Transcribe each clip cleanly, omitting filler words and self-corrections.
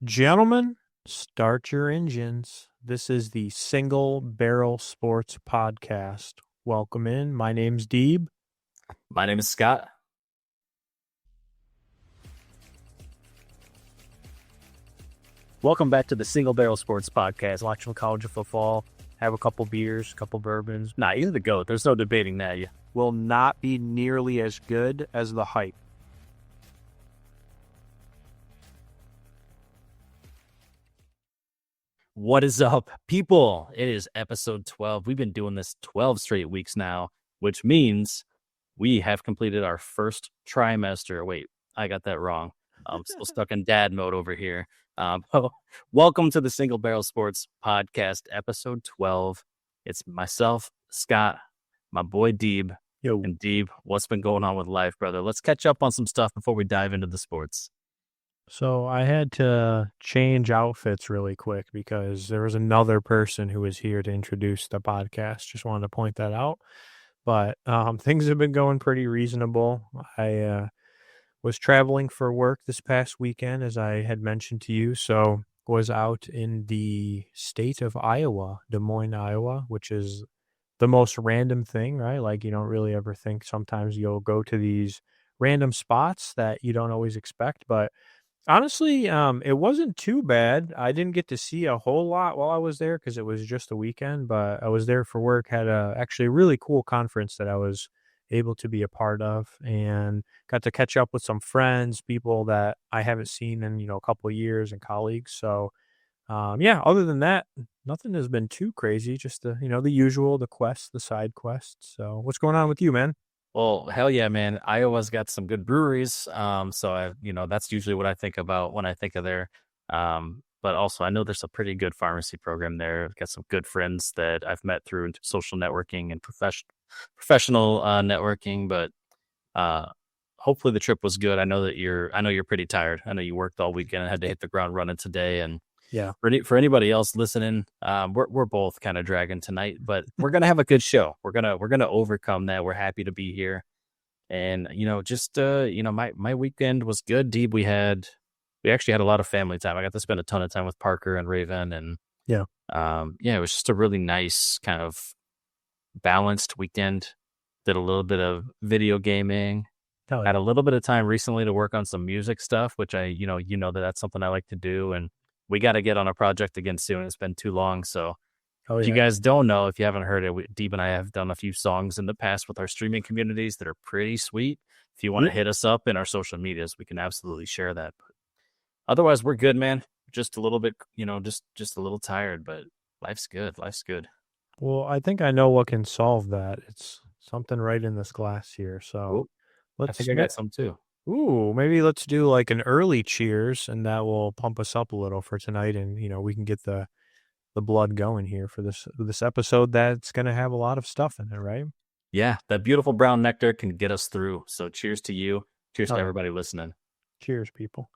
Gentlemen, start your engines. This is the Single Barrel Sports Podcast. Welcome in. My name's Deeb. My name is Scott. Welcome back to the Single Barrel Sports Podcast. Watch some college football, have a couple beers, a couple bourbons. Nah, you're the GOAT. There's no debating that. Will not be nearly as good as the hype. What is up, people? It is episode 12. We've been doing this 12 straight weeks now, which means we have completed our first trimester. Wait, I got that wrong. I'm still stuck in dad mode over here. Welcome to the Single Barrel Sports Podcast, episode 12. It's myself, Scott, my boy Deeb. Yo. And Deeb, what's been going on with life, brother? Let's catch up on some stuff before we dive into the sports. So I had to change outfits really quick because there was another person who was here to introduce the podcast. Just wanted to point that out. But things have been going pretty reasonable. I was traveling for work this past weekend, as I had mentioned to you. So was out in the state of Iowa, Des Moines, Iowa, which is the most random thing, right? Like you don't really ever think sometimes you'll go to these random spots that you don't always expect. But honestly, it wasn't too bad. I didn't get to see a whole lot while I was there because it was just a weekend, but I was there for work, had actually a really cool conference that I was able to be a part of and got to catch up with some friends, people that I haven't seen in, a couple of years and colleagues. So, other than that, nothing has been too crazy. Just the usual, the quests, the side quests. So what's going on with you, man? Well, hell yeah, man. Iowa's got some good breweries. That's usually what I think about when I think of there. But also I know there's a pretty good pharmacy program there. I've got some good friends that I've met through social networking and professional networking, but hopefully the trip was good. I know you're pretty tired. I know you worked all weekend and had to hit the ground running today. And Yeah. for anybody else listening, we're both kind of dragging tonight, but we're gonna have a good show. We're gonna overcome that. We're happy to be here, and my weekend was good. Deeb, we actually had a lot of family time. I got to spend a ton of time with Parker and Raven, and Yeah. it was just a really nice kind of balanced weekend. Did a little bit of video gaming. Oh, Had yeah. a little bit of time recently to work on some music stuff, which that's something I like to do, and we got to get on a project again soon. It's been too long. So Oh, if you yeah. guys don't know, if you haven't heard it, Deeb and I have done a few songs in the past with our streaming communities that are pretty sweet. If you want to hit us up in our social medias, we can absolutely share that. But otherwise, we're good, man. Just a little bit, just a little tired, but life's good. Life's good. Well, I think I know what can solve that. It's something right in this glass here. So Ooh, I think I got some too. maybe let's do like an early cheers, and that will pump us up a little for tonight, and we can get the blood going here for this episode that's going to have a lot of stuff in it, right? Yeah, that beautiful brown nectar can get us through. So cheers to you. Cheers Oh, to yeah. everybody listening. Cheers, people.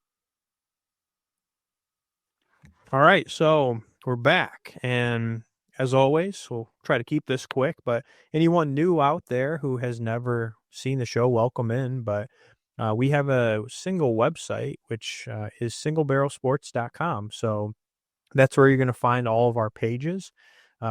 All right, so we're back, and as always, we'll try to keep this quick, but anyone new out there who has never seen the show, welcome in. But we have a single website, which is singlebarrelsports.com. So that's where you're going to find all of our pages.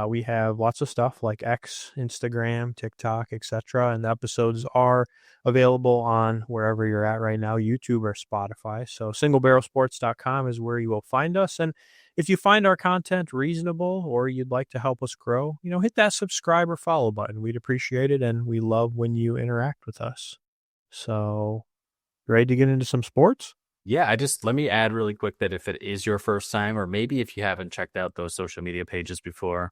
We have lots of stuff like X, Instagram, TikTok, etc. And the episodes are available on wherever you're at right now, YouTube or Spotify. So singlebarrelsports.com is where you will find us. And if you find our content reasonable or you'd like to help us grow, hit that subscribe or follow button. We'd appreciate it. And we love when you interact with us. So ready to get into some sports? Yeah, let me add really quick that if it is your first time, or maybe if you haven't checked out those social media pages before,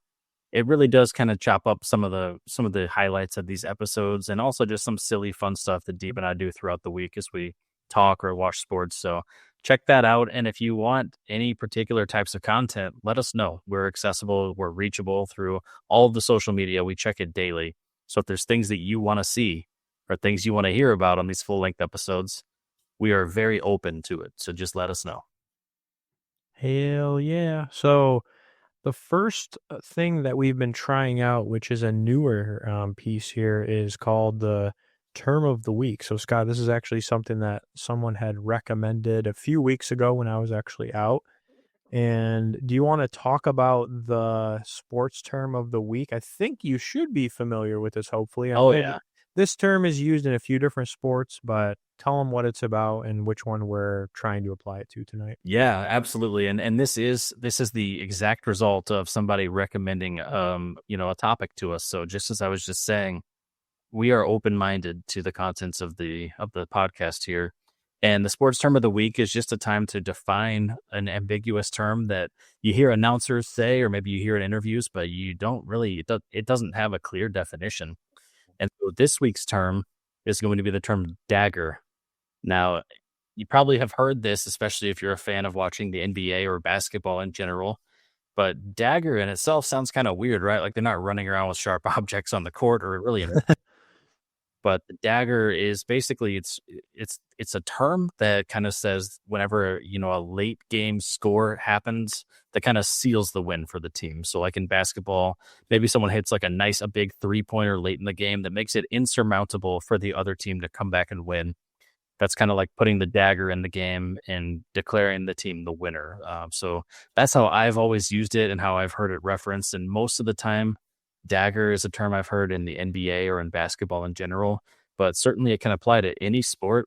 it really does kind of chop up some of the highlights of these episodes, and also just some silly fun stuff that Deep and I do throughout the week as we talk or watch sports. So check that out. And if you want any particular types of content, let us know. We're accessible, we're reachable through all of the social media. We check it daily. So if there's things that you want to see or things you want to hear about on these full length episodes, we are very open to it. So just let us know. Hell yeah. So the first thing that we've been trying out, which is a newer piece here, is called the term of the week. So, Scott, this is actually something that someone had recommended a few weeks ago when I was actually out. And do you want to talk about the sports term of the week? I think you should be familiar with this, hopefully. Oh yeah. This term is used in a few different sports, but tell them what it's about and which one we're trying to apply it to tonight. Yeah, absolutely. And this is the exact result of somebody recommending a topic to us. So just as I was just saying, we are open-minded to the contents of the podcast here. And the sports term of the week is just a time to define an ambiguous term that you hear announcers say, or maybe you hear in interviews, but you don't really, it doesn't have a clear definition. And so this week's term is going to be the term dagger. Now, you probably have heard this, especially if you're a fan of watching the NBA or basketball in general. But dagger in itself sounds kind of weird, right? Like they're not running around with sharp objects on the court or really. But the dagger is basically it's a term that kind of says whenever a late game score happens that kind of seals the win for the team. So like in basketball, maybe someone hits like a big 3-pointer late in the game that makes it insurmountable for the other team to come back and win. That's kind of like putting the dagger in the game and declaring the team the winner. So that's how I've always used it and how I've heard it referenced. And most of the time, dagger is a term I've heard in the NBA or in basketball in general, but certainly it can apply to any sport.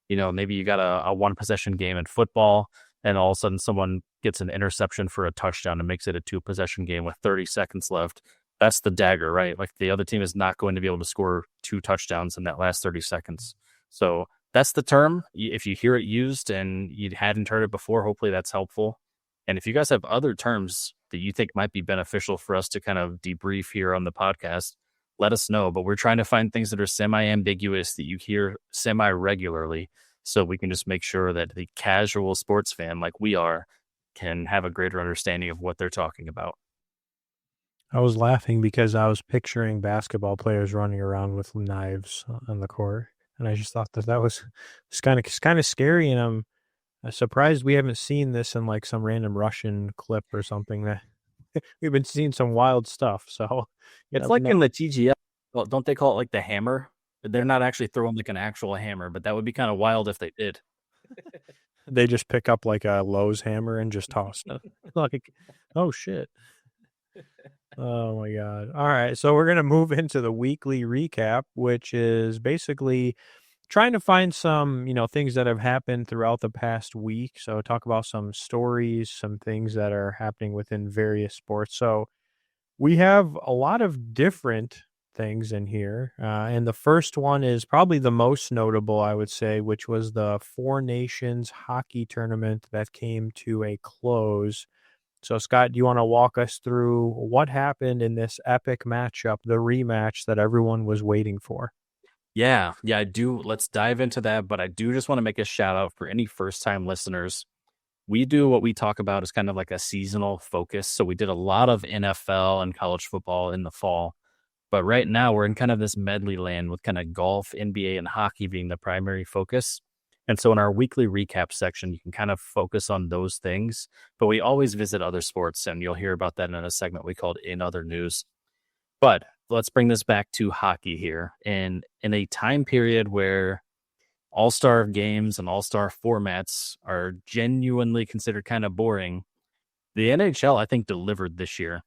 Maybe you got a one possession game in football and all of a sudden someone gets an interception for a touchdown and makes it a 2-possession game with 30 seconds left. That's the dagger, right? Like the other team is not going to be able to score 2 touchdowns in that last 30 seconds. So that's the term. If you hear it used and you hadn't heard it before, hopefully that's helpful. And if you guys have other terms that you think might be beneficial for us to kind of debrief here on the podcast, let us know. But we're trying to find things that are semi-ambiguous that you hear semi-regularly so we can just make sure that the casual sports fan like we are can have a greater understanding of what they're talking about. I was laughing because I was picturing basketball players running around with knives on the court. And I just thought that was kind of scary. And I'm surprised we haven't seen this in like some random Russian clip or something. That we've been seeing some wild stuff. So it's like in the TGL. Well, don't they call it like the hammer? They're not actually throwing like an actual hammer, but that would be kind of wild if they did. They just pick up like a Lowe's hammer and just toss it. Like, oh shit. Oh my God. All right. So we're going to move into the weekly recap, which is basically trying to find some, things that have happened throughout the past week. So talk about some stories, some things that are happening within various sports. So we have a lot of different things in here. And the first one is probably the most notable, I would say, which was the Four Nations hockey tournament that came to a close. So, Scott, do you want to walk us through what happened in this epic matchup, the rematch that everyone was waiting for? Yeah, I do. Let's dive into that. But I do just want to make a shout out for any first time listeners. We do what we talk about as kind of like a seasonal focus. So we did a lot of NFL and college football in the fall. But right now we're in kind of this medley land with kind of golf, NBA, and hockey being the primary focus. And so in our weekly recap section, you can kind of focus on those things. But we always visit other sports, and you'll hear about that in a segment we called In Other News. But let's bring this back to hockey here. And in a time period where all-star games and all-star formats are genuinely considered kind of boring, the NHL, I think, delivered this year.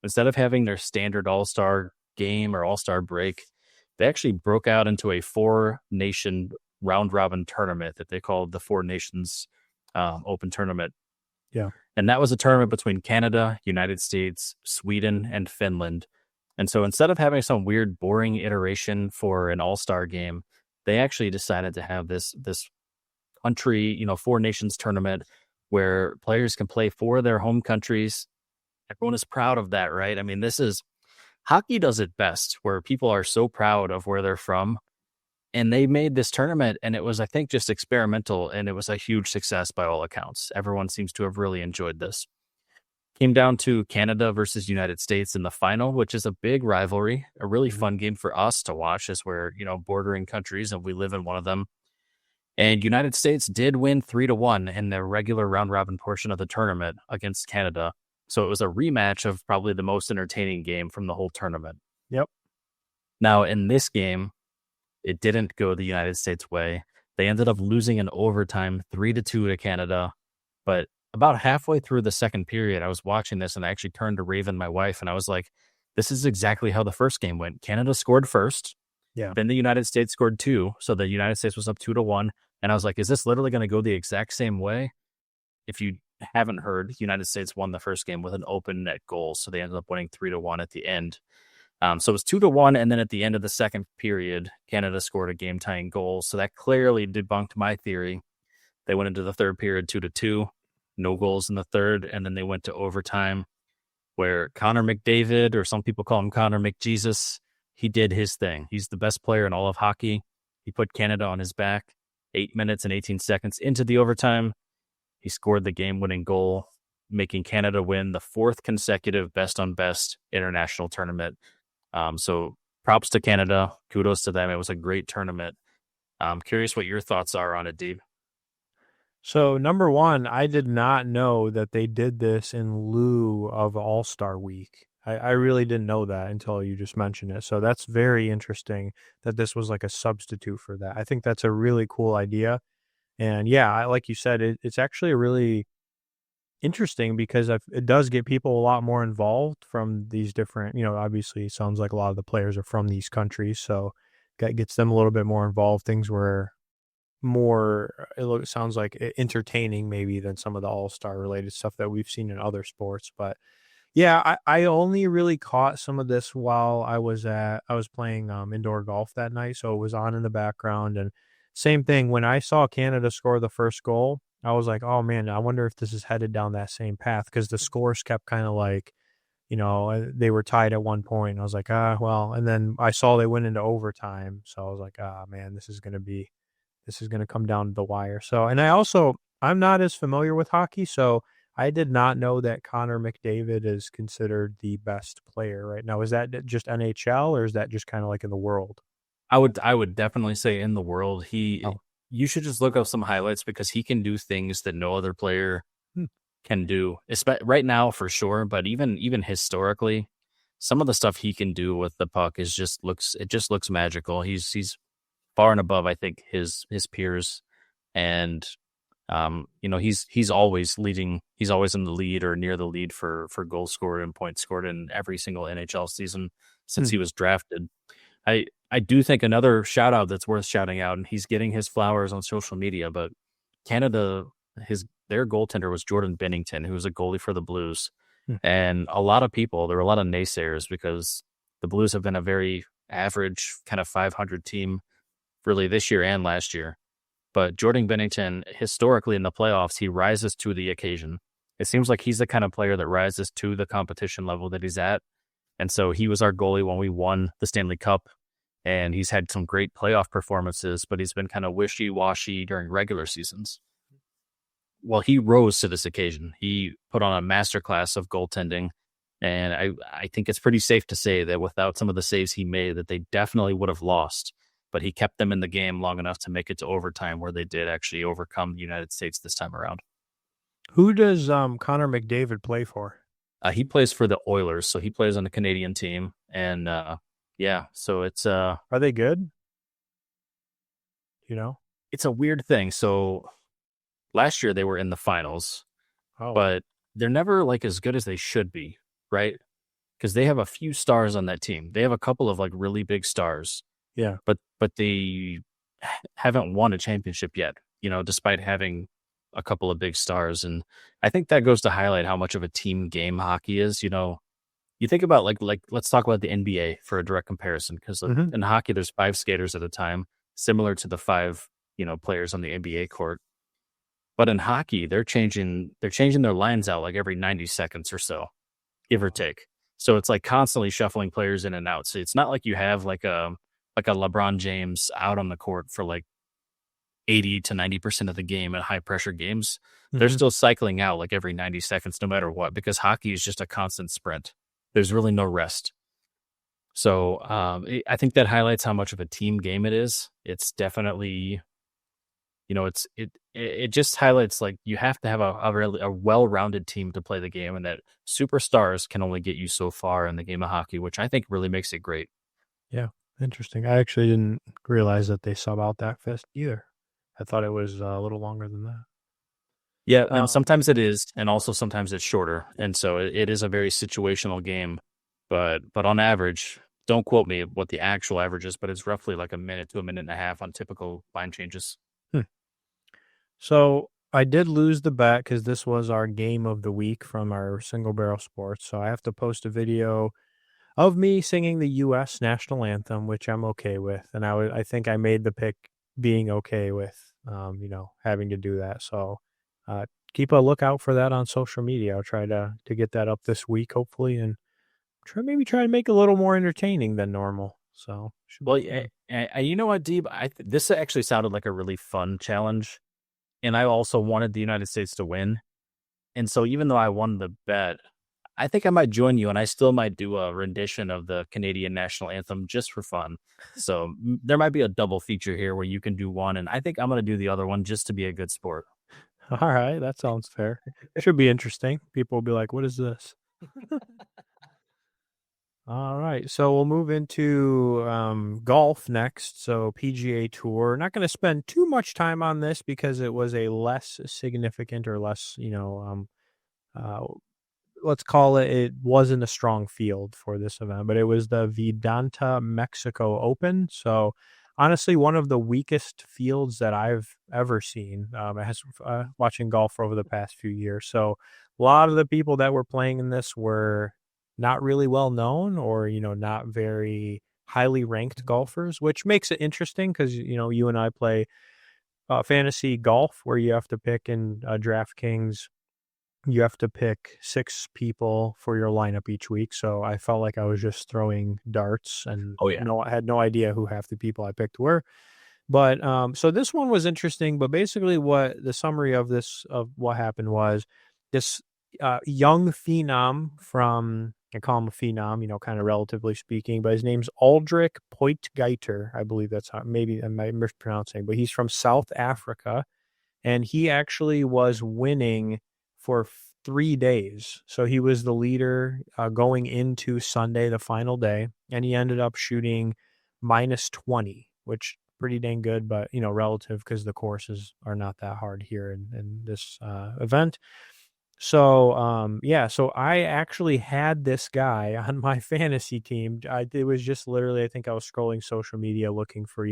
Instead of having their standard all-star game or all-star break, they actually broke out into a 4-nation round-robin tournament that they called the Four Nations Open Tournament. Yeah. And that was a tournament between Canada, United States, Sweden, and Finland. And so instead of having some weird, boring iteration for an all-star game, they actually decided to have this country, Four Nations tournament where players can play for their home countries. Everyone is proud of that, right? I mean, hockey does it best, where people are so proud of where they're from. And they made this tournament, and it was, I think, just experimental, and it was a huge success by all accounts. Everyone seems to have really enjoyed this. Came down to Canada versus United States in the final, which is a big rivalry, a really fun game for us to watch as we're, bordering countries and we live in one of them. And United States did win 3-1 in the regular round robin portion of the tournament against Canada. So it was a rematch of probably the most entertaining game from the whole tournament. Yep. Now in this game, It didn't go the United States way. They ended up losing in overtime 3-2 to Canada. But about halfway through the second period, I was watching this and I actually turned to Raven, my wife, and I was like, this is exactly how the first game went. Canada scored first. Yeah. Then the United States scored two. So the United States was up 2-1. And I was like, is this literally going to go the exact same way? If you haven't heard, the United States won the first game with an open net goal. So they ended up winning 3-1 at the end. So it was 2-1. And then at the end of the second period, Canada scored a game tying goal. So that clearly debunked my theory. They went into the third period 2-2, no goals in the third. And then they went to overtime where Connor McDavid, or some people call him Connor McJesus, he did his thing. He's the best player in all of hockey. He put Canada on his back 8 minutes and 18 seconds into the overtime. He scored the game-winning goal, making Canada win the fourth consecutive best-on-best international tournament. So props to Canada. Kudos to them. It was a great tournament. I'm curious what your thoughts are on it, Deeb. So, number one, I did not know that they did this in lieu of All-Star Week. I really didn't know that until you just mentioned it. So that's very interesting that this was like a substitute for that. I think that's a really cool idea. And yeah, like you said, it's actually a really interesting because it does get people a lot more involved from these different, obviously it sounds like a lot of the players are from these countries. So that gets them a little bit more involved. Things were more, it sounds like entertaining maybe than some of the all-star related stuff that we've seen in other sports. But yeah, I only really caught some of this while I was playing indoor golf that night. So it was on in the background. And same thing, when I saw Canada score the first goal, I was like, oh man, I wonder if this is headed down that same path, because the scores kept kind of like, they were tied at one point. I was like, well, and then I saw they went into overtime. So I was like, man, this is going to come down to the wire. So, and I'm not as familiar with hockey. So I did not know that Connor McDavid is considered the best player right now. Is that just NHL, or is that just kind of like in the world? I would definitely say in the world. You should just look up some highlights because he can do things that no other player can do. Right now for sure, but even historically, some of the stuff he can do with the puck just looks magical. He's far and above, I think, his peers, and he's always leading. He's always in the lead or near the lead for goals scored and points scored in every single NHL season since he was drafted. I do think another shout out that's worth shouting out, and he's getting his flowers on social media, but Canada, their goaltender was Jordan Binnington, who was a goalie for the Blues. And there were a lot of naysayers because the Blues have been a very average kind of 500 team really this year and last year. But Jordan Binnington, historically in the playoffs, he rises to the occasion. It seems like he's the kind of player that rises to the competition level that he's at. And so he was our goalie when we won the Stanley Cup. And he's had some great playoff performances, but he's been kind of wishy-washy during regular seasons. Well, he rose to this occasion. He put on a masterclass of goaltending. And I think it's pretty safe to say that without some of the saves he made, that they definitely would have lost. But he kept them in the game long enough to make it to overtime, where they did actually overcome the United States this time around. Who does Connor McDavid play for? He plays for the Oilers, so he plays on the Canadian team. And yeah, so it's are they good? It's a weird thing. So last year they were in the finals, but they're never like as good as they should be, right? Because they have a few stars on that team. They have a couple of like really big stars. Yeah. But they haven't won a championship yet, despite having a couple of big stars. And I think that goes to highlight how much of a team game hockey is. You think about like let's talk about the NBA for a direct comparison, because in hockey there's 5 skaters at a time, similar to the 5 players on the NBA court. But in hockey, they're changing their lines out like every 90 seconds or so, give or take. So it's like constantly shuffling players in and out. So it's not like you have like a LeBron James out on the court for like 80 to 90% of the game at high pressure games. They're still cycling out like every 90 seconds, no matter what, because hockey is just a constant sprint. There's really no rest. So I think that highlights how much of a team game it is. It's definitely, it just highlights like you have to have a well-rounded team to play the game, and that superstars can only get you so far in the game of hockey, which I think really makes it great. Yeah. Interesting. I actually didn't realize that they sub out that fast either. I thought it was a little longer than that. Yeah, now Um, sometimes it is, and also sometimes it's shorter, and so it is a very situational game. But on average, don't quote me what the actual average is, but it's roughly like a minute to a minute and a half on typical line changes. hmm. So I did lose the bet because this was our game of the week from our single barrel sports. So I have to post a video of me singing the U.S. national anthem, which I'm okay with, and I think I made the pick being okay with, having to do that. So uh, keep a lookout for that on social media. I'll try to get that up this week, hopefully, and try to make it a little more entertaining than normal. So should Well, be fun. you know what, Deeb? This actually sounded like a really fun challenge, and I also wanted the United States to win. And so even though I won the bet, I think I might join you, and I still might do a rendition of the Canadian national anthem just for fun. So there might be a double feature here where you can do one, and I think I'm going to do the other one just to be a good sport. All right, that sounds fair. Should be interesting. People will be like, "What is this?" All right, so we'll move into golf next. So PGA Tour. Not going to spend too much time on this because it was a less significant or less, uh, let's call it. It wasn't a strong field for this event, but it was the Vidanta Mexico Open. So honestly, one of the weakest fields that I've ever seen. As watching golf over the past few years. So a lot of the people that were playing in this were not really well known or, not very highly ranked golfers, which makes it interesting because, you and I play fantasy golf where you have to pick in DraftKings. You have to pick 6 people for your lineup each week. So I felt like I was just throwing darts and Oh yeah. I had no idea who half the people I picked were. But so this one was interesting. But basically, what the summary of what happened was this young phenom from, I call him a phenom, kind of relatively speaking, but his name's Aldrich Poitgeiter. I believe that's how, maybe I'm mispronouncing, but he's from South Africa, and he actually was winning for 3 days. So he was the leader going into Sunday, the final day, and he ended up shooting minus 20, which pretty dang good, but relative because the courses are not that hard here in this event. So yeah, so I actually had this guy on my fantasy team. It was just literally, I think I was scrolling social media looking for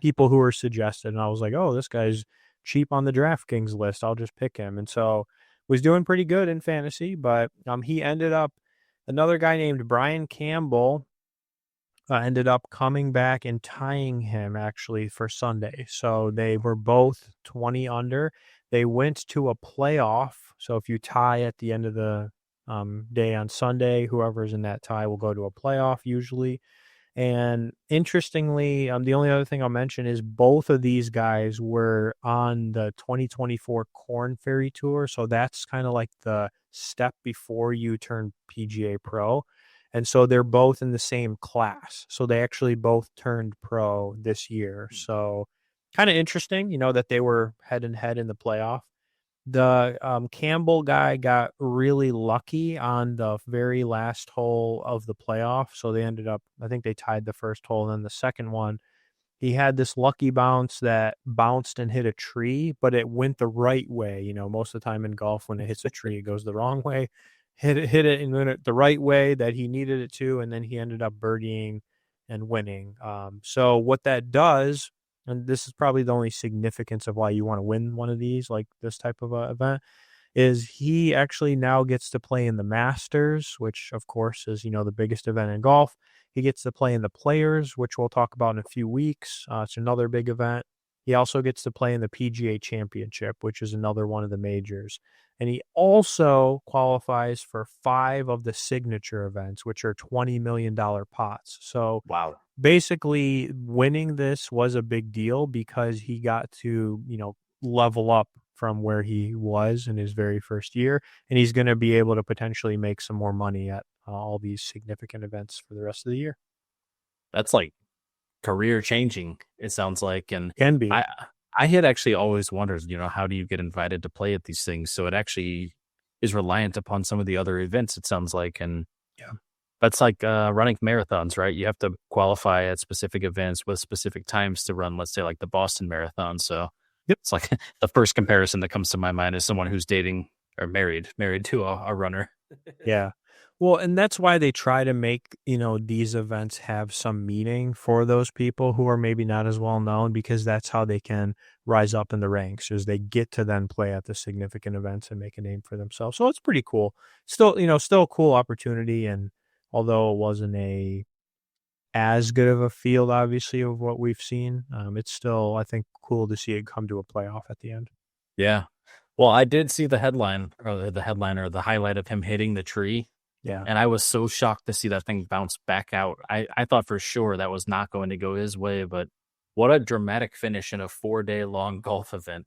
people who were suggested, and I was like, oh, this guy's cheap on the DraftKings list. I'll just pick him, and so was doing pretty good in fantasy. But he ended up, another guy named Brian Campbell ended up coming back and tying him actually for Sunday. So they were both 20 under. They went to a playoff. So if you tie at the end of the day on Sunday, whoever's in that tie will go to a playoff usually. And interestingly, the only other thing I'll mention is both of these guys were on the 2024 Corn Ferry Tour. So that's kind of like the step before you turn PGA Pro. And so they're both in the same class. So they actually both turned pro this year. So kind of interesting, that they were head and head in the playoff. The Campbell guy got really lucky on the very last hole of the playoff. So they ended up, I think they tied the first hole. And then the second one, he had this lucky bounce that bounced and hit a tree, but it went the right way. Most of the time in golf, when it hits a tree, it goes the wrong way. Hit it and went it the right way that he needed it to, and then he ended up birdieing and winning. So what that does, and this is probably the only significance of why you want to win one of these, like this type of event, is he actually now gets to play in the Masters, which of course is, the biggest event in golf. He gets to play in the Players, which we'll talk about in a few weeks. It's another big event. He also gets to play in the PGA Championship, which is another one of the majors. And he also qualifies for 5 of the signature events, which are $20 million pots. So Wow. basically winning this was a big deal because he got to, level up from where he was in his very first year. And he's going to be able to potentially make some more money at all these significant events for the rest of the year. That's like career changing, it sounds like. And Can be. I had actually always wondered, how do you get invited to play at these things? So it actually is reliant upon some of the other events, it sounds like. And Yeah. That's like running marathons, right? You have to qualify at specific events with specific times to run, let's say, like the Boston Marathon. So Yep. it's like the first comparison that comes to my mind is someone who's dating or married to a runner. Yeah. Well, and that's why they try to make, these events have some meaning for those people who are maybe not as well known, because that's how they can rise up in the ranks, is they get to then play at the significant events and make a name for themselves. So it's pretty cool. Still, still a cool opportunity. And although it wasn't a as good of a field, obviously, of what we've seen, it's still, I think, cool to see it come to a playoff at the end. Yeah. Well, I did see the headline or the headline or the highlight of him hitting the tree. Yeah. And I was so shocked to see that thing bounce back out. I thought for sure that was not going to go his way, but what a dramatic finish in a 4-day long golf event.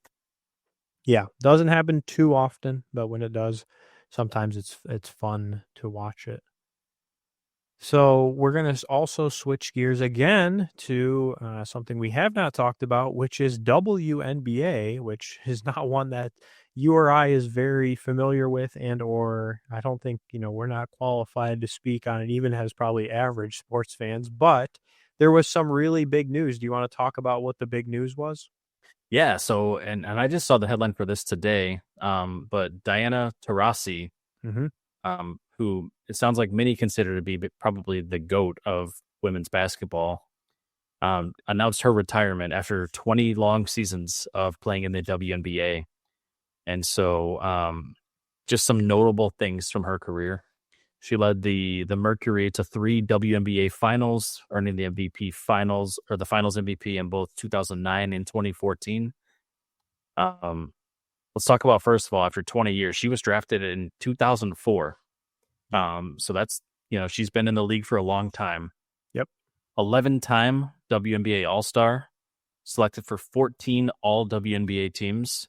Yeah, doesn't happen too often, but when it does, sometimes it's fun to watch it. So we're gonna also switch gears again to something we have not talked about, which is WNBA, which is not one that you or I is very familiar with, and or I don't think we're not qualified to speak on it, even as probably average sports fans. But there was some really big news. Do you want to talk about what the big news was? Yeah, so and I just saw the headline for this today. But Diana Taurasi, Hmm. who it sounds like many consider to be probably the GOAT of women's basketball, announced her retirement after 20 long seasons of playing in the WNBA. And so, just some notable things from her career. She led the Mercury to 3 WNBA finals, earning the MVP finals or the finals MVP in both 2009 and 2014. Um, let's talk about, first of all, after 20 years, she was drafted in 2004. So that's, she's been in the league for a long time. Yep. 11-time WNBA All-Star, selected for 14 all WNBA teams.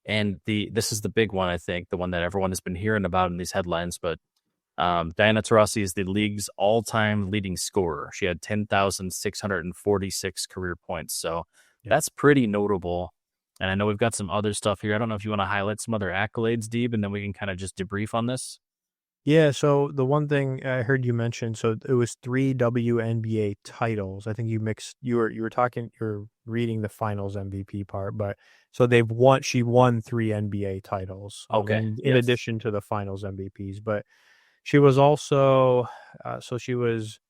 And this is the big one, I think, the one that everyone has been hearing about in these headlines. But Diana Taurasi is the league's all-time leading scorer. She had 10,646 career points. So Yep. that's pretty notable. And I know we've got some other stuff here. I don't know if you want to highlight some other accolades, Deeb, and then we can kind of just debrief on this. Yeah, so the one thing I heard you mention, so it was 3 WNBA titles. I think you were reading the finals MVP part, but so she won 3 NBA titles, Okay. in Yes. addition to the finals MVPs. But she was also, so she was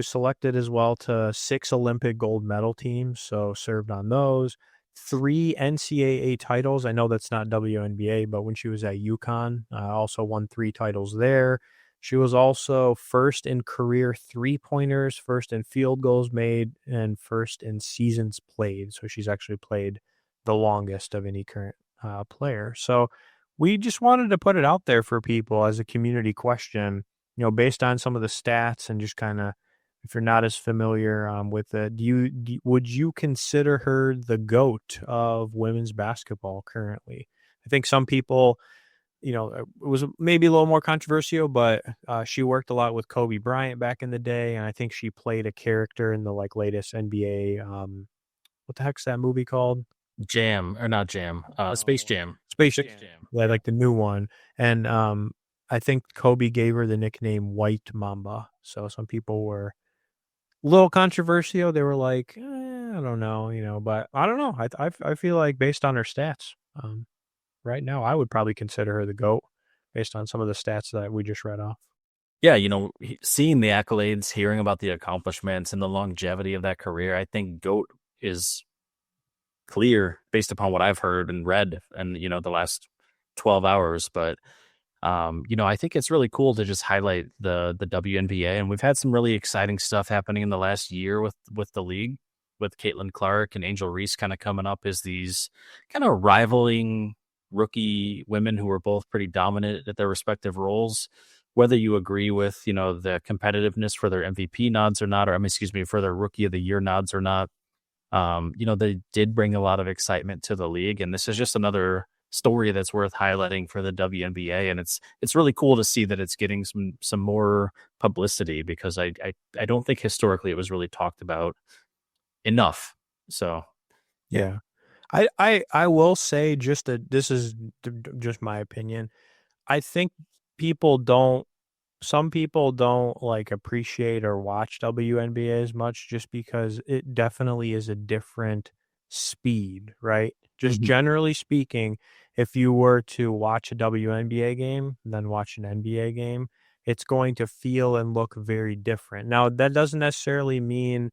selected as well to 6 Olympic gold medal teams, so served on those. 3 NCAA titles. I know that's not WNBA, but when she was at UConn, also won 3 titles there. She was also first in career three-pointers, first in field goals made, and first in seasons played. So she's actually played the longest of any current player. So we just wanted to put it out there for people as a community question, based on some of the stats and just kind of, if you're not as familiar with it, would you consider her the GOAT of women's basketball currently? I think some people, it was maybe a little more controversial, but she worked a lot with Kobe Bryant back in the day, and I think she played a character in the latest NBA. What the heck's that movie called? Jam, or not Jam, Space Oh, Jam. Space Space Jam. Jam. Yeah, like the new one. And I think Kobe gave her the nickname White Mamba. So some people were a little controversial. They were like, I don't know, but I don't know. I feel like based on her stats, right now, I would probably consider her the GOAT based on some of the stats that we just read off. Yeah, seeing the accolades, hearing about the accomplishments and the longevity of that career, I think GOAT is clear based upon what I've heard and read and, the last 12 hours. But, I think it's really cool to just highlight the WNBA. And we've had some really exciting stuff happening in the last year with the league, with Caitlin Clark and Angel Reese kind of coming up as these kind of rivaling rookie women who are both pretty dominant at their respective roles. Whether you agree with, the competitiveness for their MVP nods or not, or excuse me, for their rookie of the year nods or not, they did bring a lot of excitement to the league, and this is just another story that's worth highlighting for the WNBA. And it's really cool to see that it's getting some more publicity, because I don't think historically it was really talked about enough. So Yeah. I will say, this is just my opinion. I think people don't some people don't like appreciate or watch WNBA as much just because it definitely is a different speed, right? Just Mhm. generally speaking, if you were to watch a WNBA game, then watch an NBA game, it's going to feel and look very different. Now, that doesn't necessarily mean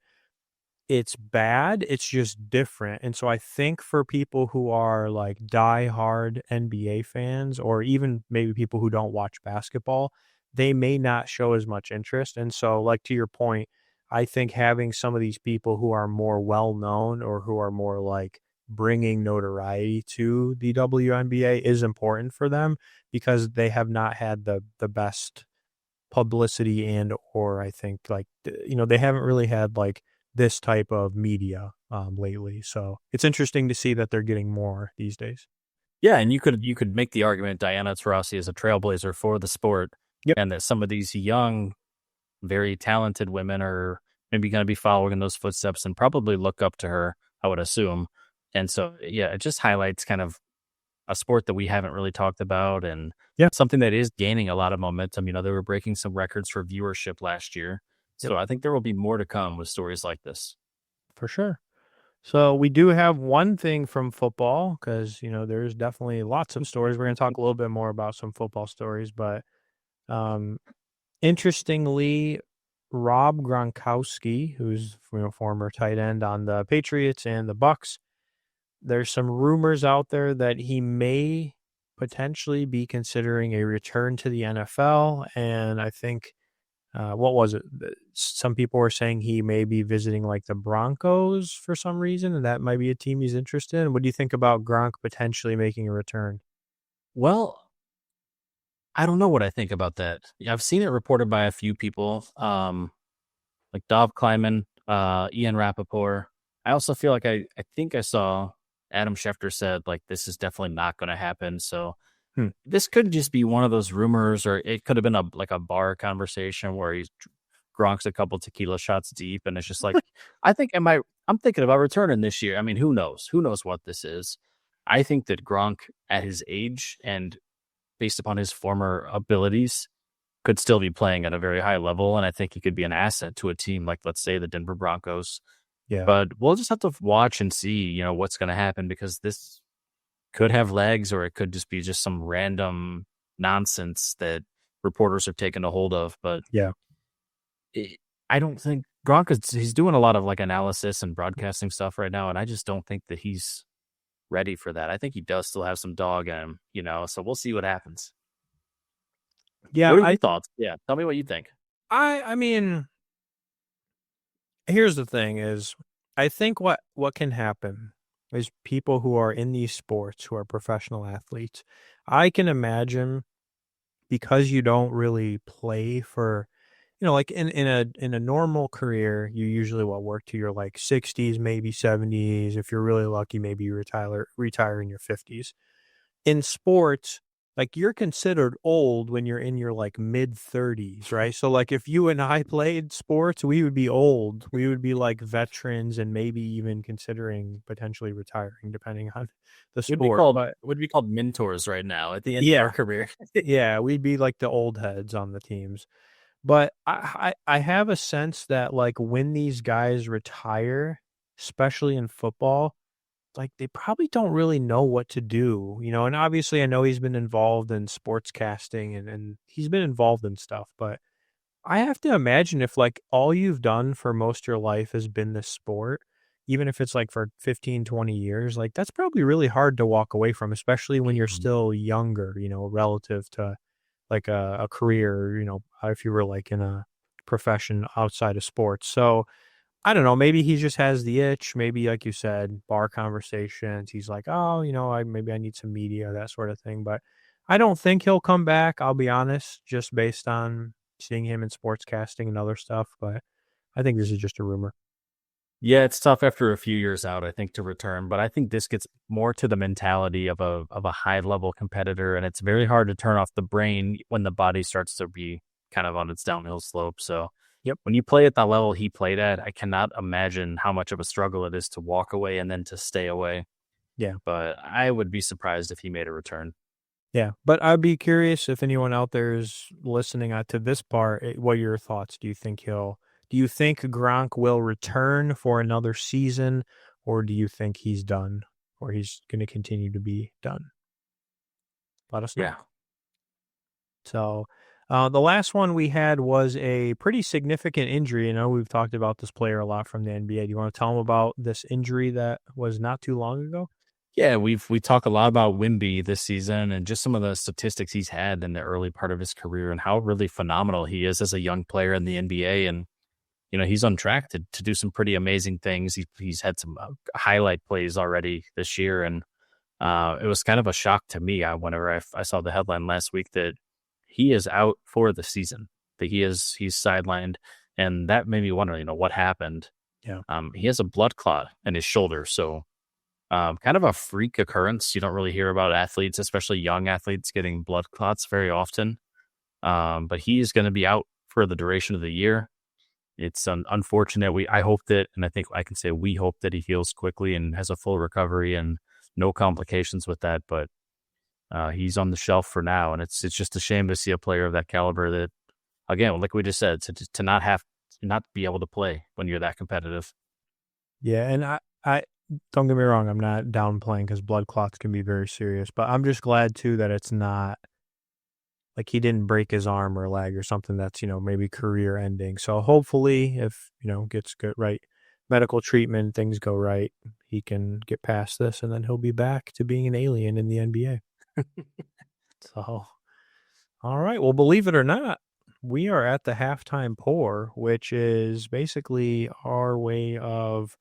it's bad, it's just different, and so I think for people who are, like, diehard NBA fans or even maybe people who don't watch basketball, they may not show as much interest, and so, like, to your point, I think having some of these people who are more well-known or who are more, like, bringing notoriety to the WNBA is important for them because they have not had the best publicity and or I think like they haven't really had like this type of media lately. So it's interesting to see that they're getting more these days. Yeah, and you could make the argument Diana Taurasi is a trailblazer for the sport, Yep, and that some of these young, very talented women are maybe going to be following in those footsteps and probably look up to her, I would assume. And so, yeah, it just highlights kind of a sport that we haven't really talked about and yeah, something that is gaining a lot of momentum. They were breaking some records for viewership last year. yep, So I think there will be more to come with stories like this. for sure. So we do have one thing from football because there's definitely lots of stories. We're going to talk a little bit more about some football stories, but um, interestingly, Rob Gronkowski, who's former tight end on the Patriots and the Bucks, there's some rumors out there that he may potentially be considering a return to the NFL, and I think, what was it? Some people were saying he may be visiting, like, the Broncos for some reason, and that might be a team he's interested in. What do you think about Gronk potentially making a return? Well, I don't know what I think about that. Yeah, I've seen it reported by a few people, like Dov Kleiman, Ian Rappaport. I also feel like I think I saw Adam Schefter said like this is definitely not going to happen. So Hmm. this could just be one of those rumors, or it could have been a bar conversation where he's Gronk's a couple tequila shots deep, and it's just like I think I'm thinking about returning this year. I mean, who knows? Who knows what this is? I think that Gronk at his age and based upon his former abilities, could still be playing at a very high level, and I think he could be an asset to a team like, let's say, the Denver Broncos. Yeah. But we'll just have to watch and see, what's going to happen because this could have legs, or it could just be just some random nonsense that reporters have taken a hold of. But Yeah. it, I don't think Gronk he's doing a lot of like analysis and broadcasting stuff right now, and I just don't think that he's ready for that. I think he does still have some dog in him, so we'll see what happens. Yeah, What are your thoughts? Yeah, tell me what you think. I mean, here's the thing is I think what can happen is people who are in these sports, who are professional athletes, I can imagine because you don't really play for like in a normal career, you usually work to your like 60s, maybe 70s. If you're really lucky, maybe you retire in your 50s. In sports, like you're considered old when you're in your like mid 30s, right? So like if you and I played sports, we would be old. We would be like veterans and maybe even considering potentially retiring depending on the We'd be sport. called But would be called mentors right now at the end of our yeah, career. yeah, we'd be like the old heads on the teams. But I have a sense that, like, when these guys retire, especially in football, like, they probably don't really know what to do, and obviously, I know he's been involved in sportscasting and he's been involved in stuff, but I have to imagine if, like, all you've done for most of your life has been this sport, even if it's, like, for 15, 20 years, like, that's probably really hard to walk away from, especially when you're Mhm. still younger, relative to like a career, if you were like in a profession outside of sports. So I don't know, maybe he just has the itch. Maybe like you said, bar conversations. He's like, oh, maybe I need some media, that sort of thing. But I don't think he'll come back. I'll be honest, just based on seeing him in sportscasting and other stuff. But I think this is just a rumor. Yeah, it's tough after a few years out, I think, to return, but I think this gets more to the mentality of a high level competitor, and it's very hard to turn off the brain when the body starts to be kind of on its downhill slope. So Yep. when you play at the level he played at, I cannot imagine how much of a struggle it is to walk away and then to stay away. Yeah. But I would be surprised if he made a return. Yeah, but I'd be curious if anyone out there is listening to this part. What are your thoughts? Do you think Gronk will return for another season, or do you think he's done, or he's going to continue to be done? Let us know. Yeah. So, the last one we had was a pretty significant injury. You know, we've talked about this player a lot from the NBA. Do you want to tell them about this injury that was not too long ago? Yeah, we talk a lot about Wimby this season and just some of the statistics he's had in the early part of his career and how really phenomenal he is as a young player in the NBA. And he's on track to do some pretty amazing things. He's had some highlight plays already this year, and it was kind of a shock to me. Whenever I saw the headline last week that he is out for the season, that he's sidelined, and that made me wonder, what happened. Yeah. He has a blood clot in his shoulder, so kind of a freak occurrence. You don't really hear about athletes, especially young athletes, getting blood clots very often. But he is going to be out for the duration of the year. It's unfortunate. I hope that, and I think I can say we hope that he heals quickly and has a full recovery and no complications with that. But he's on the shelf for now, and it's just a shame to see a player of that caliber that, again, like we just said, to not be able to play when you're that competitive. Yeah, and I don't get me wrong, I'm not downplaying because blood clots can be very serious, but I'm just glad too that it's not like he didn't break his arm or leg or something that's, maybe career ending. So hopefully if, gets good right medical treatment, things go right, he can get past this and then he'll be back to being an alien in the NBA. So, all right. Well, believe it or not, we are at the halftime pour, which is basically our way of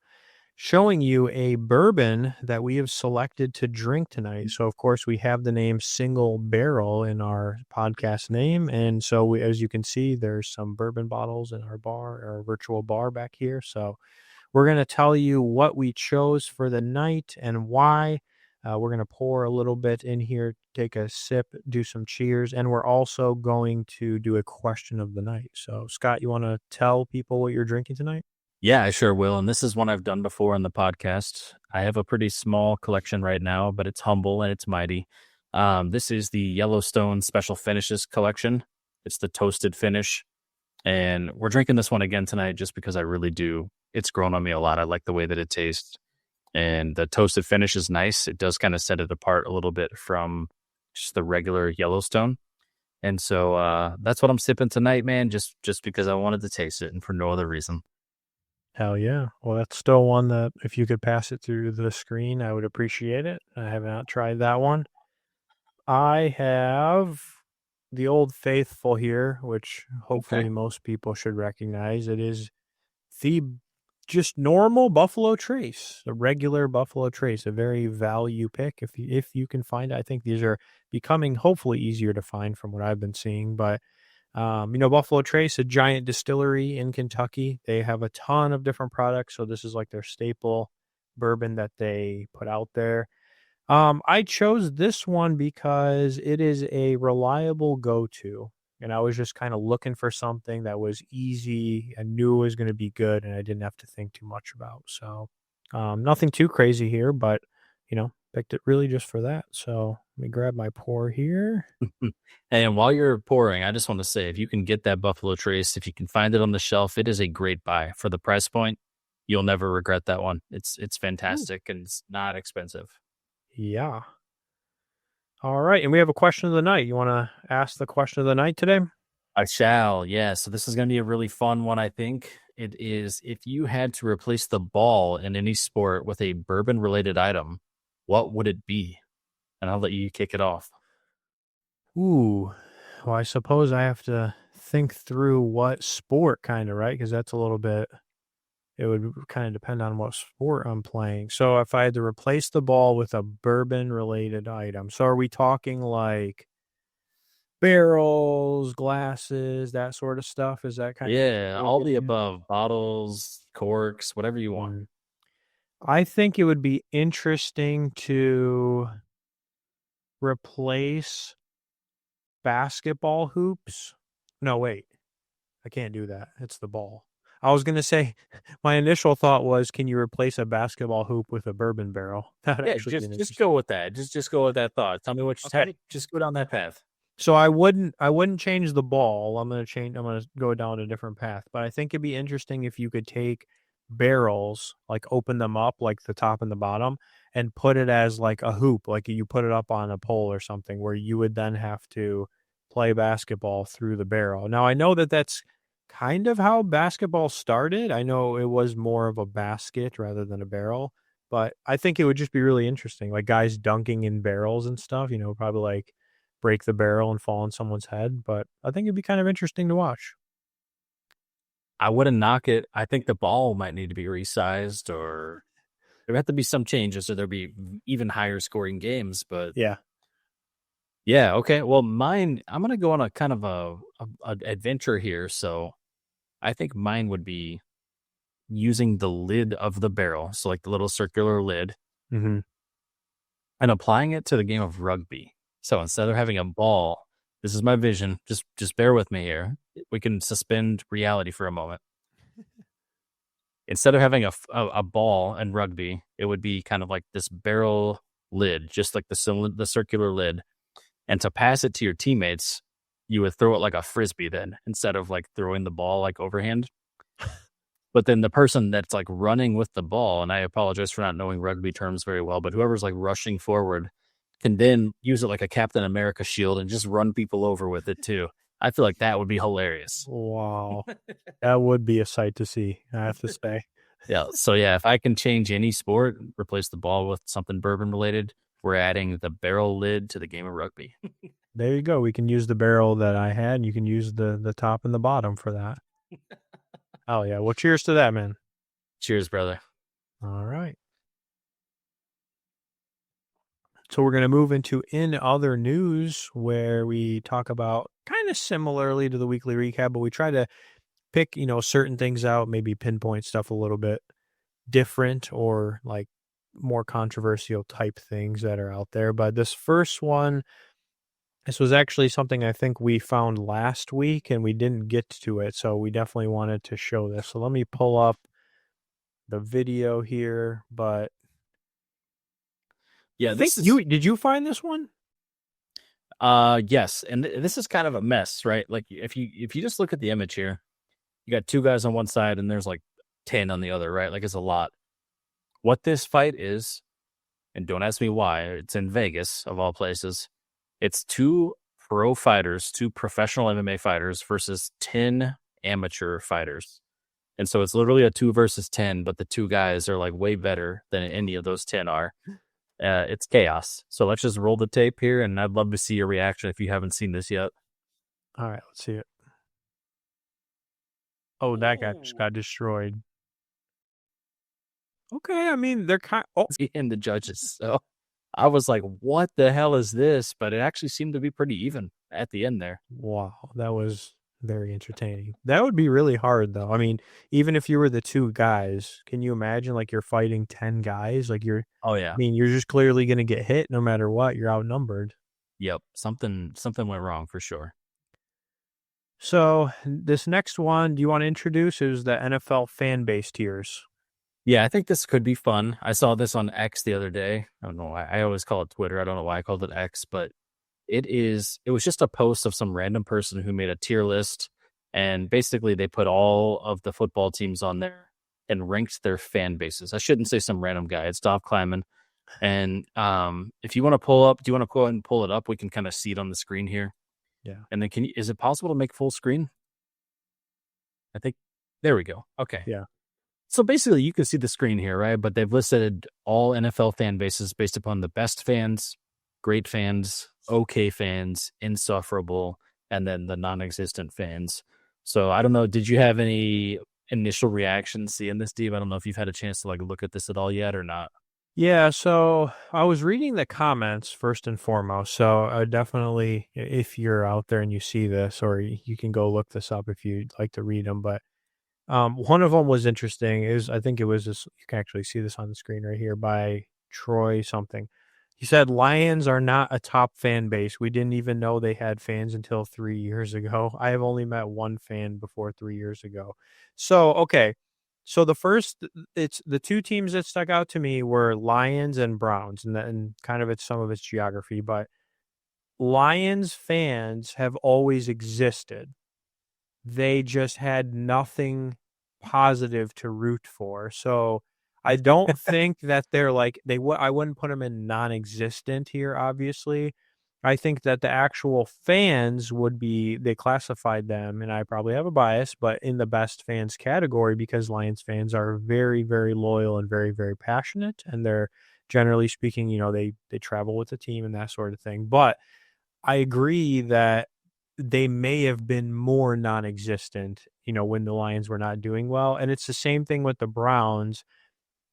showing you a bourbon that we have selected to drink tonight. So, of course, we have the name Single Barrel in our podcast name. And so, as you can see, there's some bourbon bottles in our virtual bar back here. So, we're going to tell you what we chose for the night and why. We're going to pour a little bit in here, take a sip, do some cheers, and we're also going to do a question of the night. So, Scott, you want to tell people what you're drinking tonight? Yeah, I sure will. And this is one I've done before on the podcast. I have a pretty small collection right now, but it's humble and it's mighty. This is the Yellowstone Special Finishes collection. It's the toasted finish. And we're drinking this one again tonight just because I really do. It's grown on me a lot. I like the way that it tastes. And the toasted finish is nice. It does kind of set it apart a little bit from just the regular Yellowstone. And so that's what I'm sipping tonight, man, just because I wanted to taste it and for no other reason. Hell yeah. Well, that's still one that if you could pass it through the screen, I would appreciate it. I have not tried that one. I have the Old Faithful here, which Okay. hopefully most people should recognize. It is the just normal Buffalo Trace, a regular Buffalo Trace, a very value pick if you can find it. I think these are becoming hopefully easier to find from what I've been seeing, but Buffalo Trace, a giant distillery in Kentucky. They have a ton of different products. So this is like their staple bourbon that they put out there. I chose this one because it is a reliable go-to. And I was just kind of looking for something that was easy and knew it was going to be good and I didn't have to think too much about. So nothing too crazy here, but picked it really just for that. So let me grab my pour here. And while you're pouring, I just want to say if you can get that Buffalo Trace, if you can find it on the shelf, it is a great buy for the price point. You'll never regret that one. It's Ooh. fantastic and it's not expensive. Yeah. All right. And we have a question of the night. You want to ask the question of the night today? I shall, yeah. So this is going to be a really fun one, I think. It is if you had to replace the ball in any sport with a bourbon related item, what would it be? And I'll let you kick it off. Ooh. Well, I suppose I have to think through what sport kind of, right? Because that's a little bit, it would kind of depend on what sport I'm playing. So if I had to replace the ball with a bourbon related item, so are we talking like barrels, glasses, that sort of stuff? Is that kind Yeah, of all the looking at? above bottles, corks, whatever you want. Mm. I think it would be interesting to replace basketball hoops. No, wait. I can't do that. It's the ball. I was gonna say, my initial thought was, can you replace a basketball hoop with a bourbon barrel? That'd Yeah, actually be an just interesting. go with that. Just go with that thought. Tell me what you Okay. just go down that path. So I wouldn't change the ball. I'm gonna go down a different path. But I think it'd be interesting if you could take barrels, like open them up, like the top and the bottom, and put it as like a hoop, like you put it up on a pole or something, where you would then have to play basketball through the barrel. Now I know that that's kind of how basketball started. I know it was more of a basket rather than a barrel, but I think it would just be really interesting, like guys dunking in barrels and stuff. Probably like break the barrel and fall on someone's head, but I think it'd be kind of interesting to watch. I wouldn't knock it. I think the ball might need to be resized, or there have to be some changes, or there'll be even higher scoring games. But Yeah. yeah, okay. Well, mine, I'm gonna go on a kind of a adventure here. So I think mine would be using the lid of the barrel, so like the little circular lid, Mhm. and applying it to the game of rugby. So instead of having a ball, this is my vision. Just bear with me here. We can suspend reality for a moment. Instead of having a ball and rugby, it would be kind of like this barrel lid, just like the circular lid. And to pass it to your teammates, you would throw it like a frisbee then, instead of like throwing the ball like overhand. But then the person that's like running with the ball, and I apologize for not knowing rugby terms very well, but whoever's like rushing forward can then use it like a Captain America shield and just run people over with it too. I feel like that would be hilarious. Wow. That would be a sight to see, I have to say. Yeah. So yeah, if I can change any sport, replace the ball with something bourbon related, we're adding the barrel lid to the game of rugby. There you go. We can use the barrel that I had, and you can use the top and the bottom for that. Oh yeah. Well, cheers to that, man. Cheers, brother. All right. So we're going to move into In Other News, where we talk about kind of similarly to the weekly recap, but we try to pick, certain things out, maybe pinpoint stuff a little bit different or like more controversial type things that are out there. But this first one, this was actually something I think we found last week and we didn't get to it. So we definitely wanted to show this. So let me pull up the video here. But Yeah, I think this is did you find this one? yes, and this is kind of a mess, right? Like if you just look at the image here, you got two guys on one side and there's like 10 on the other, right? Like it's a lot. What this fight is, and don't ask me why, it's in Vegas of all places. It's two pro fighters, two professional MMA fighters versus 10 amateur fighters. And so it's literally a 2 versus 10, but the two guys are like way better than any of those 10 are. It's chaos. So let's just roll the tape here, and I'd love to see your reaction if you haven't seen this yet. All right, let's see it. Oh, that guy just got destroyed. Okay, I mean, they're kind. Oh, And the judges. So I was like, what the hell is this? But it actually seemed to be pretty even at the end there. wow, that was very entertaining. That would be really hard, though. I mean, even if you were the two guys, can you imagine like you're fighting 10 guys? Like Oh yeah. you're just clearly going to get hit no matter what. You're outnumbered. Yep. Something went wrong for sure. So this next one, do you want to introduce? Is the NFL fan base tiers? Yeah, I think this could be fun. I saw this on X the other day. I don't know why. I always call it Twitter. I don't know why I called it X, but it was just a post of some random person who made a tier list, and basically they put all of the football teams on there and ranked their fan bases. I shouldn't say some random guy. It's Dolph Kleiman. And if you want to pull up, do you want to go ahead and pull it up? We can kind of see it on the screen here. Yeah. And then is it possible to make full screen? I think there we go. Okay. Yeah. So basically, you can see the screen here, right? But they've listed all NFL fan bases based upon the best fans, great fans, okay fans, insufferable, and then the non-existent fans. So I don't know. Did you have any initial reactions seeing this, Steve? I don't know if you've had a chance to like look at this at all yet or not. Yeah, so I was reading the comments first and foremost. So I definitely, if you're out there and you see this, or you can go look this up if you'd like to read them. But one of them was interesting. I think it was this. You can actually see this on the screen right here by Troy something. He said Lions are not a top fan base. We didn't even know they had fans until 3 years ago. I have only met one fan before 3 years ago. So, okay. So it's the two teams that stuck out to me were Lions and Browns, and kind of some of its geography, but Lions fans have always existed. They just had nothing positive to root for. So I don't think that they're like I wouldn't put them in non-existent here, obviously. I think that the actual fans they classified them, and I probably have a bias, but in the best fans category because Lions fans are very, very loyal and very, very passionate, and they're generally speaking, they travel with the team and that sort of thing. But I agree that they may have been more non-existent, when the Lions were not doing well. And it's the same thing with the Browns.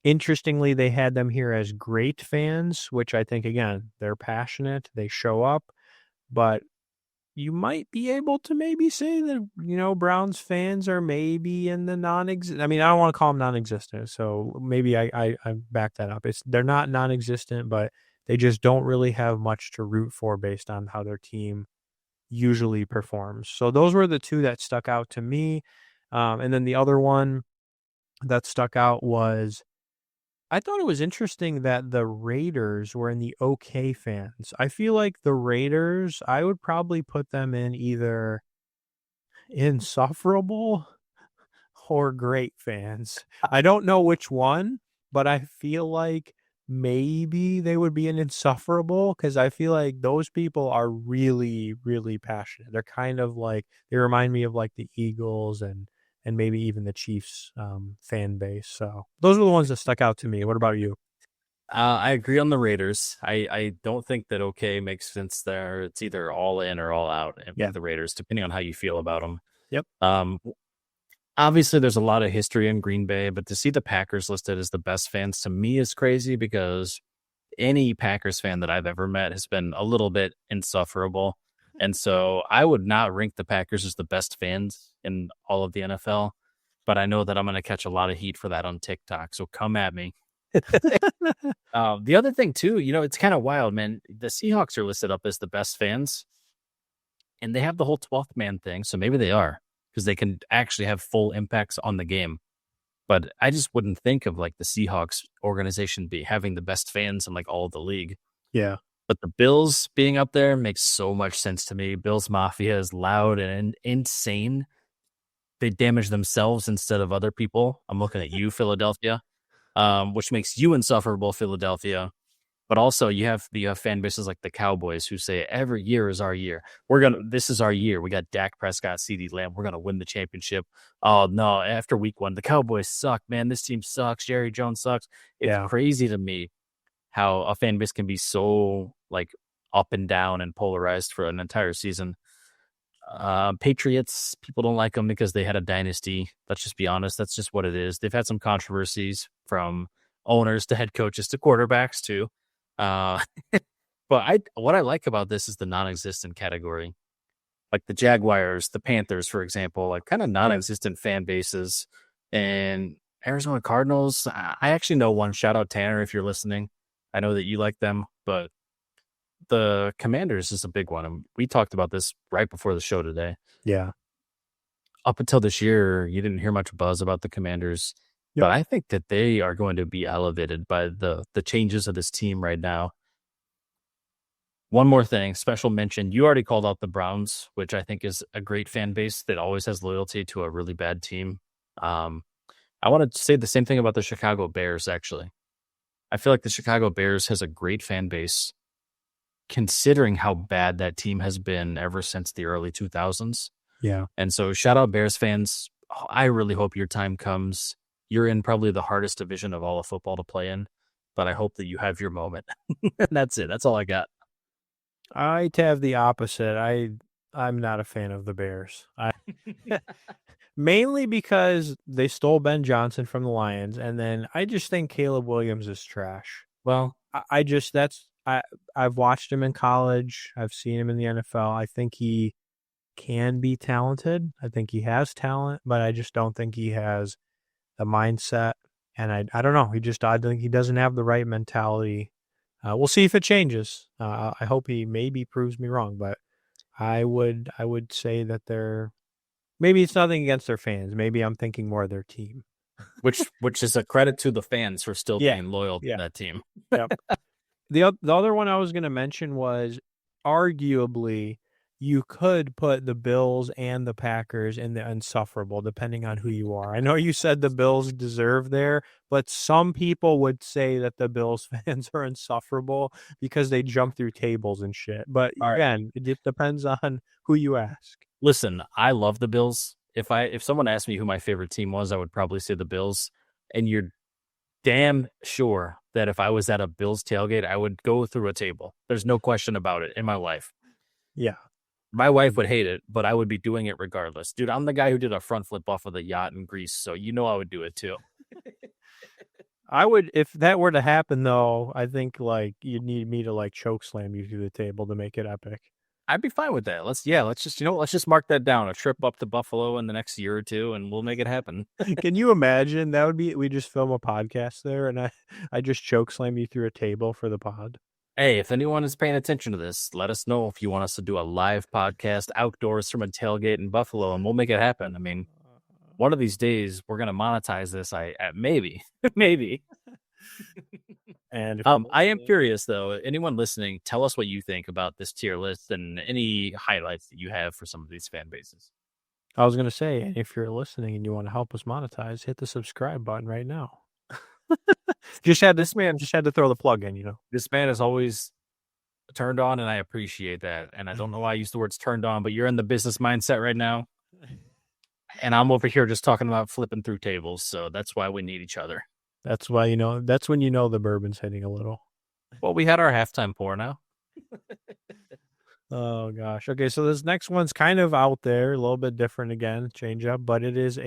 Interestingly, they had them here as great fans, which I think, again, they're passionate, they show up, but you might be able to maybe say that, Browns fans are maybe in the non-existent. I mean, I don't want to call them non-existent, so maybe I back that up. They're not non-existent, but they just don't really have much to root for based on how their team usually performs. So those were the two that stuck out to me. And then the other one that stuck out was I thought it was interesting that the Raiders were in the okay fans. I feel like the Raiders, I would probably put them in either insufferable or great fans. I don't know which one, but I feel like maybe they would be an insufferable because I feel like those people are really, really passionate. They're kind of like they remind me of like the Eagles and maybe even the Chiefs fan base. So those are the ones that stuck out to me. What about you? I agree on the Raiders. I don't think that okay makes sense there. It's either all in or all out with the Raiders, depending on how you feel about them. Yep. Obviously, there's a lot of history in Green Bay, but to see the Packers listed as the best fans to me is crazy because any Packers fan that I've ever met has been a little bit insufferable. And so I would not rank the Packers as the best fans in all of the NFL, but I know that I'm going to catch a lot of heat for that on TikTok. So come at me. The other thing too, it's kind of wild, man. The Seahawks are listed up as the best fans and they have the whole 12th man thing. So maybe they are because they can actually have full impacts on the game. But I just wouldn't think of like the Seahawks organization having the best fans in like all of the league. Yeah. But the Bills being up there makes so much sense to me. Bills Mafia is loud and insane. They damage themselves instead of other people. I'm looking at you, Philadelphia, which makes you insufferable, Philadelphia. But also you have the fan bases like the Cowboys who say every year is our year. This is our year. We got Dak Prescott, CeeDee Lamb. We're going to win the championship. Oh no. After week 1, the Cowboys suck, man. This team sucks. Jerry Jones sucks. It's crazy to me how a fan base can be so like up and down and polarized for an entire season. Patriots, people don't like them because they had a dynasty. Let's just be honest. That's just what it is. They've had some controversies from owners to head coaches to quarterbacks too. But what I like about this is the non-existent category, like the Jaguars, the Panthers, for example, like kind of non-existent fan bases, and Arizona Cardinals. I actually know one. Shout out Tanner if you're listening. I know that you like them, but the Commanders is a big one. And we talked about this right before the show today. Yeah. Up until this year, you didn't hear much buzz about the Commanders. Yep. But I think that they are going to be elevated by the changes of this team right now. One more thing, special mention. You already called out the Browns, which I think is a great fan base that always has loyalty to a really bad team. I want to say the same thing about the Chicago Bears, actually. I feel like the Chicago Bears has a great fan base, considering how bad that team has been ever since the early 2000s. Yeah. And so shout out Bears fans. I really hope your time comes. You're in probably the hardest division of all of football to play in, but I hope that you have your moment. That's it. That's all I got. I have the opposite. I'm not a fan of the Bears. Mainly because they stole Ben Johnson from the Lions, and then I just think Caleb Williams is trash. Well, I've watched him in college. I've seen him in the NFL. I think he can be talented. I think he has talent, but I just don't think he has the mindset. And I don't know. I think he doesn't have the right mentality We'll see if it changes. I hope he maybe proves me wrong, but I would say that they're maybe it's nothing against their fans. Maybe I'm thinking more of their team. Which is a credit to the fans for still Yeah. being loyal to Yeah. that team. Yep. The other one I was going to mention was arguably you could put the Bills and the Packers in the insufferable, depending on who you are. I know you said the Bills deserve there, but some people would say that the Bills fans are insufferable because they jump through tables and shit. But All right. again, it depends on who you ask. Listen, I love the Bills. If someone asked me who my favorite team was, I would probably say the Bills. And you're damn sure that if I was at a Bills tailgate, I would go through a table. There's no question about it in my life. Yeah. My wife would hate it, but I would be doing it regardless. Dude, I'm the guy who did a front flip off of the yacht in Greece, so I would do it too. I would, if that were to happen though, I think like you'd need me to like choke slam you through the table to make it epic. I'd be fine with that. Let's just mark that down. A trip up to Buffalo in the next year or two, and we'll make it happen. Can you imagine? That would be, we just film a podcast there and I just choke slam you through a table for the pod. Hey, if anyone is paying attention to this, let us know if you want us to do a live podcast outdoors from a tailgate in Buffalo, and we'll make it happen. I mean, one of these days we're gonna monetize this. Maybe. And I am curious though. Anyone listening, tell us what you think about this tier list and any highlights that you have for some of these fan bases. I was gonna say, and if you're listening and you want to help us monetize, hit the subscribe button right now. Just had to throw the plug in. This man is always turned on, and I appreciate that. And I don't know why I use the words turned on, but you're in the business mindset right now. And I'm over here just talking about flipping through tables. So that's why we need each other. That's why, that's when the bourbon's hitting a little. Well, we had our halftime pour now. Oh gosh. Okay, so this next one's kind of out there, a little bit different again, change up, but it is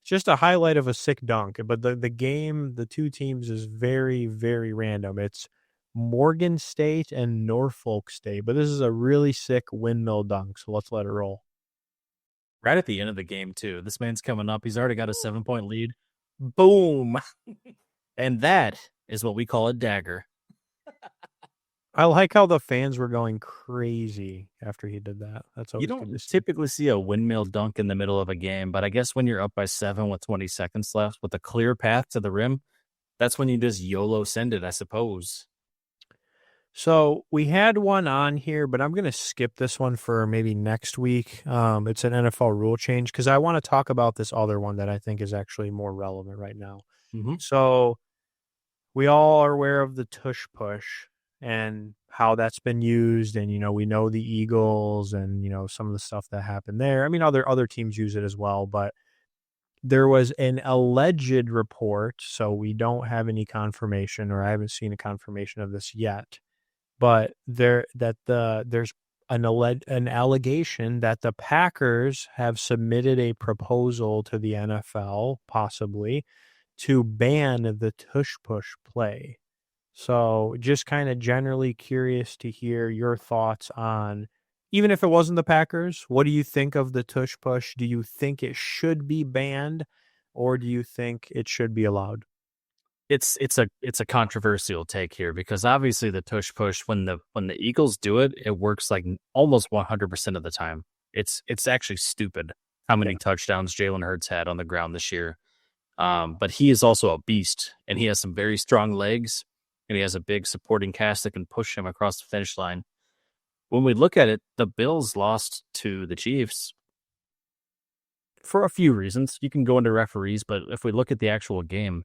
just a highlight of a sick dunk. But the game, the two teams is very, very random. It's Morgan State and Norfolk State, but this is a really sick windmill dunk, so let's let it roll. Right at the end of the game, too. This man's coming up. He's already got a 7-point lead. Boom. And that is what we call a dagger. I like how the fans were going crazy after he did that. That's always you don't typically see a windmill dunk in the middle of a game, but I guess when you're up by 7 with 20 seconds left with a clear path to the rim, that's when you just YOLO send it, I suppose. So we had one on here, but I'm going to skip this one for maybe next week. It's an NFL rule change because I want to talk about this other one that I think is actually more relevant right now. Mm-hmm. So we all are aware of the tush push and how that's been used. And, we know the Eagles and, some of the stuff that happened there. I mean, other teams use it as well, but there was an alleged report. So we don't have any confirmation, or I haven't seen a confirmation of this yet, but there's an allegation that the Packers have submitted a proposal to the NFL, possibly, to ban the tush push play. So just kind of generally curious to hear your thoughts on, even if it wasn't the Packers, what do you think of the tush push? Do you think it should be banned, or do you think it should be allowed? It's a controversial take here because obviously the tush push, when the Eagles do it, it works like almost 100% of the time. It's actually stupid how many touchdowns Jalen Hurts had on the ground this year. But he is also a beast, and he has some very strong legs, and he has a big supporting cast that can push him across the finish line. When we look at it, the Bills lost to the Chiefs for a few reasons. You can go into referees, but if we look at the actual game,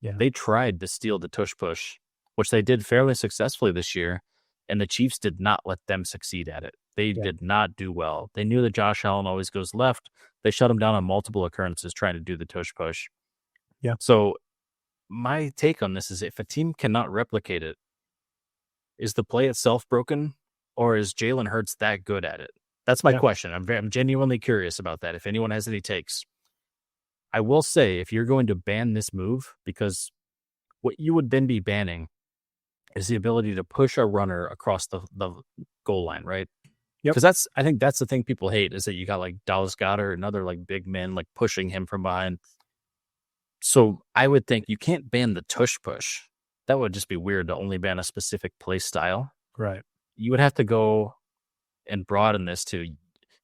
they tried to steal the tush push, which they did fairly successfully this year, and the Chiefs did not let them succeed at it. They did not do well. They knew that Josh Allen always goes left. They shut him down on multiple occurrences trying to do the tush push. Yeah. So my take on this is, if a team cannot replicate it, is the play itself broken, or is Jalen Hurts that good at it? That's my question. I'm genuinely curious about that. If anyone has any takes. I will say, if you're going to ban this move, because what you would then be banning is the ability to push a runner across the goal line, right? Yep. Because I think that's the thing people hate, is that you got like Dallas Goedert and other like big men like pushing him from behind. So I would think you can't ban the tush push, that would just be weird to only ban a specific play style. Right. You would have to go and broaden this to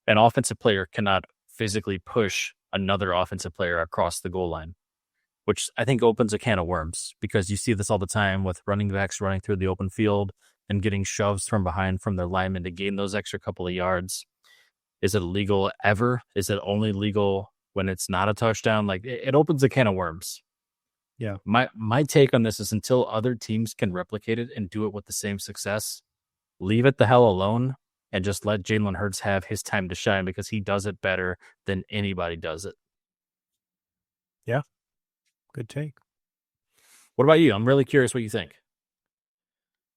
an offensive player cannot physically push another offensive player across the goal line, which I think opens a can of worms because you see this all the time with running backs running through the open field and getting shoves from behind from their linemen to gain those extra couple of yards. Is it illegal ever? Is it only legal when it's not a touchdown? Like it opens a can of worms. Yeah. My take on this is until other teams can replicate it and do it with the same success, leave it the hell alone and just let Jalen Hurts have his time to shine because he does it better than anybody does it. Yeah. Good take. What about you? I'm really curious what you think.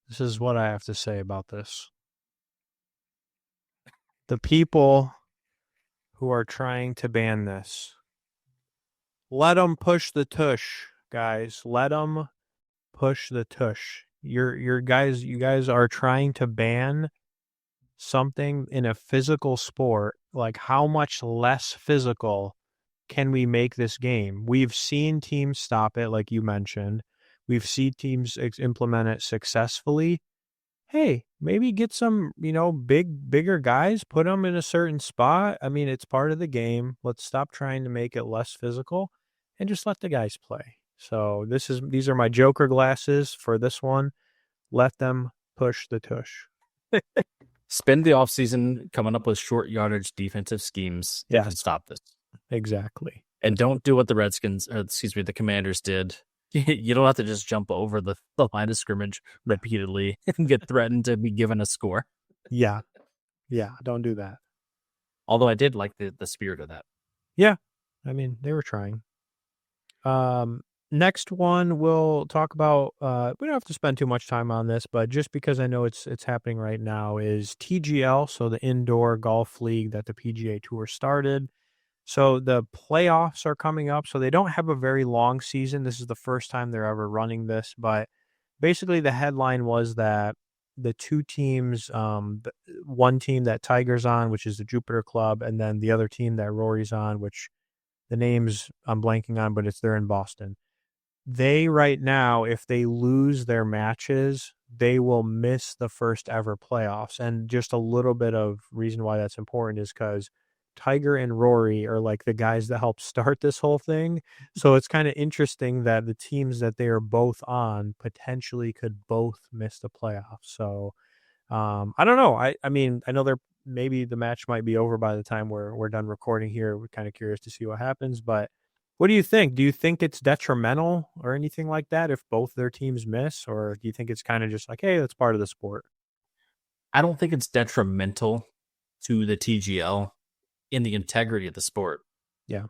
This is what I have to say about this. The people who are trying to ban this, let them push the tush, guys. Let them push the tush. You guys are trying to ban something in a physical sport. Like, how much less physical can we make this game? We've seen teams stop it, like you mentioned. We've seen teams implement it successfully. Hey, maybe get some, bigger guys, put them in a certain spot. I mean, it's part of the game. Let's stop trying to make it less physical and just let the guys play. So these are my Joker glasses for this one. Let them push the tush. Spend the offseason coming up with short yardage defensive schemes that can stop this. Exactly. And don't do what the Commanders did. You don't have to just jump over the line of scrimmage repeatedly and get threatened to be given a score. Yeah. Yeah, don't do that. Although I did like the spirit of that. Yeah. I mean, they were trying. Next one we'll talk about, we don't have to spend too much time on this, but just because I know it's happening right now, is TGL, so the indoor golf league that the PGA Tour started. So the playoffs are coming up, so they don't have a very long season. This is the first time they're ever running this, but basically the headline was that the two teams, one team that Tiger's on, which is the Jupiter Club, and then the other team that Rory's on, which the names I'm blanking on, but they're in Boston. They right now, if they lose their matches, they will miss the first ever playoffs. And just a little bit of reason why that's important is because Tiger and Rory are like the guys that helped start this whole thing. So it's kind of interesting that the teams that they are both on potentially could both miss the playoffs. So I don't know. I mean, I know maybe the match might be over by the time we're done recording here. We're kind of curious to see what happens, but what do you think? Do you think it's detrimental or anything like that if both their teams miss, or do you think it's kind of just like, hey, that's part of the sport? I don't think it's detrimental to the TGL in the integrity of the sport. Yeah.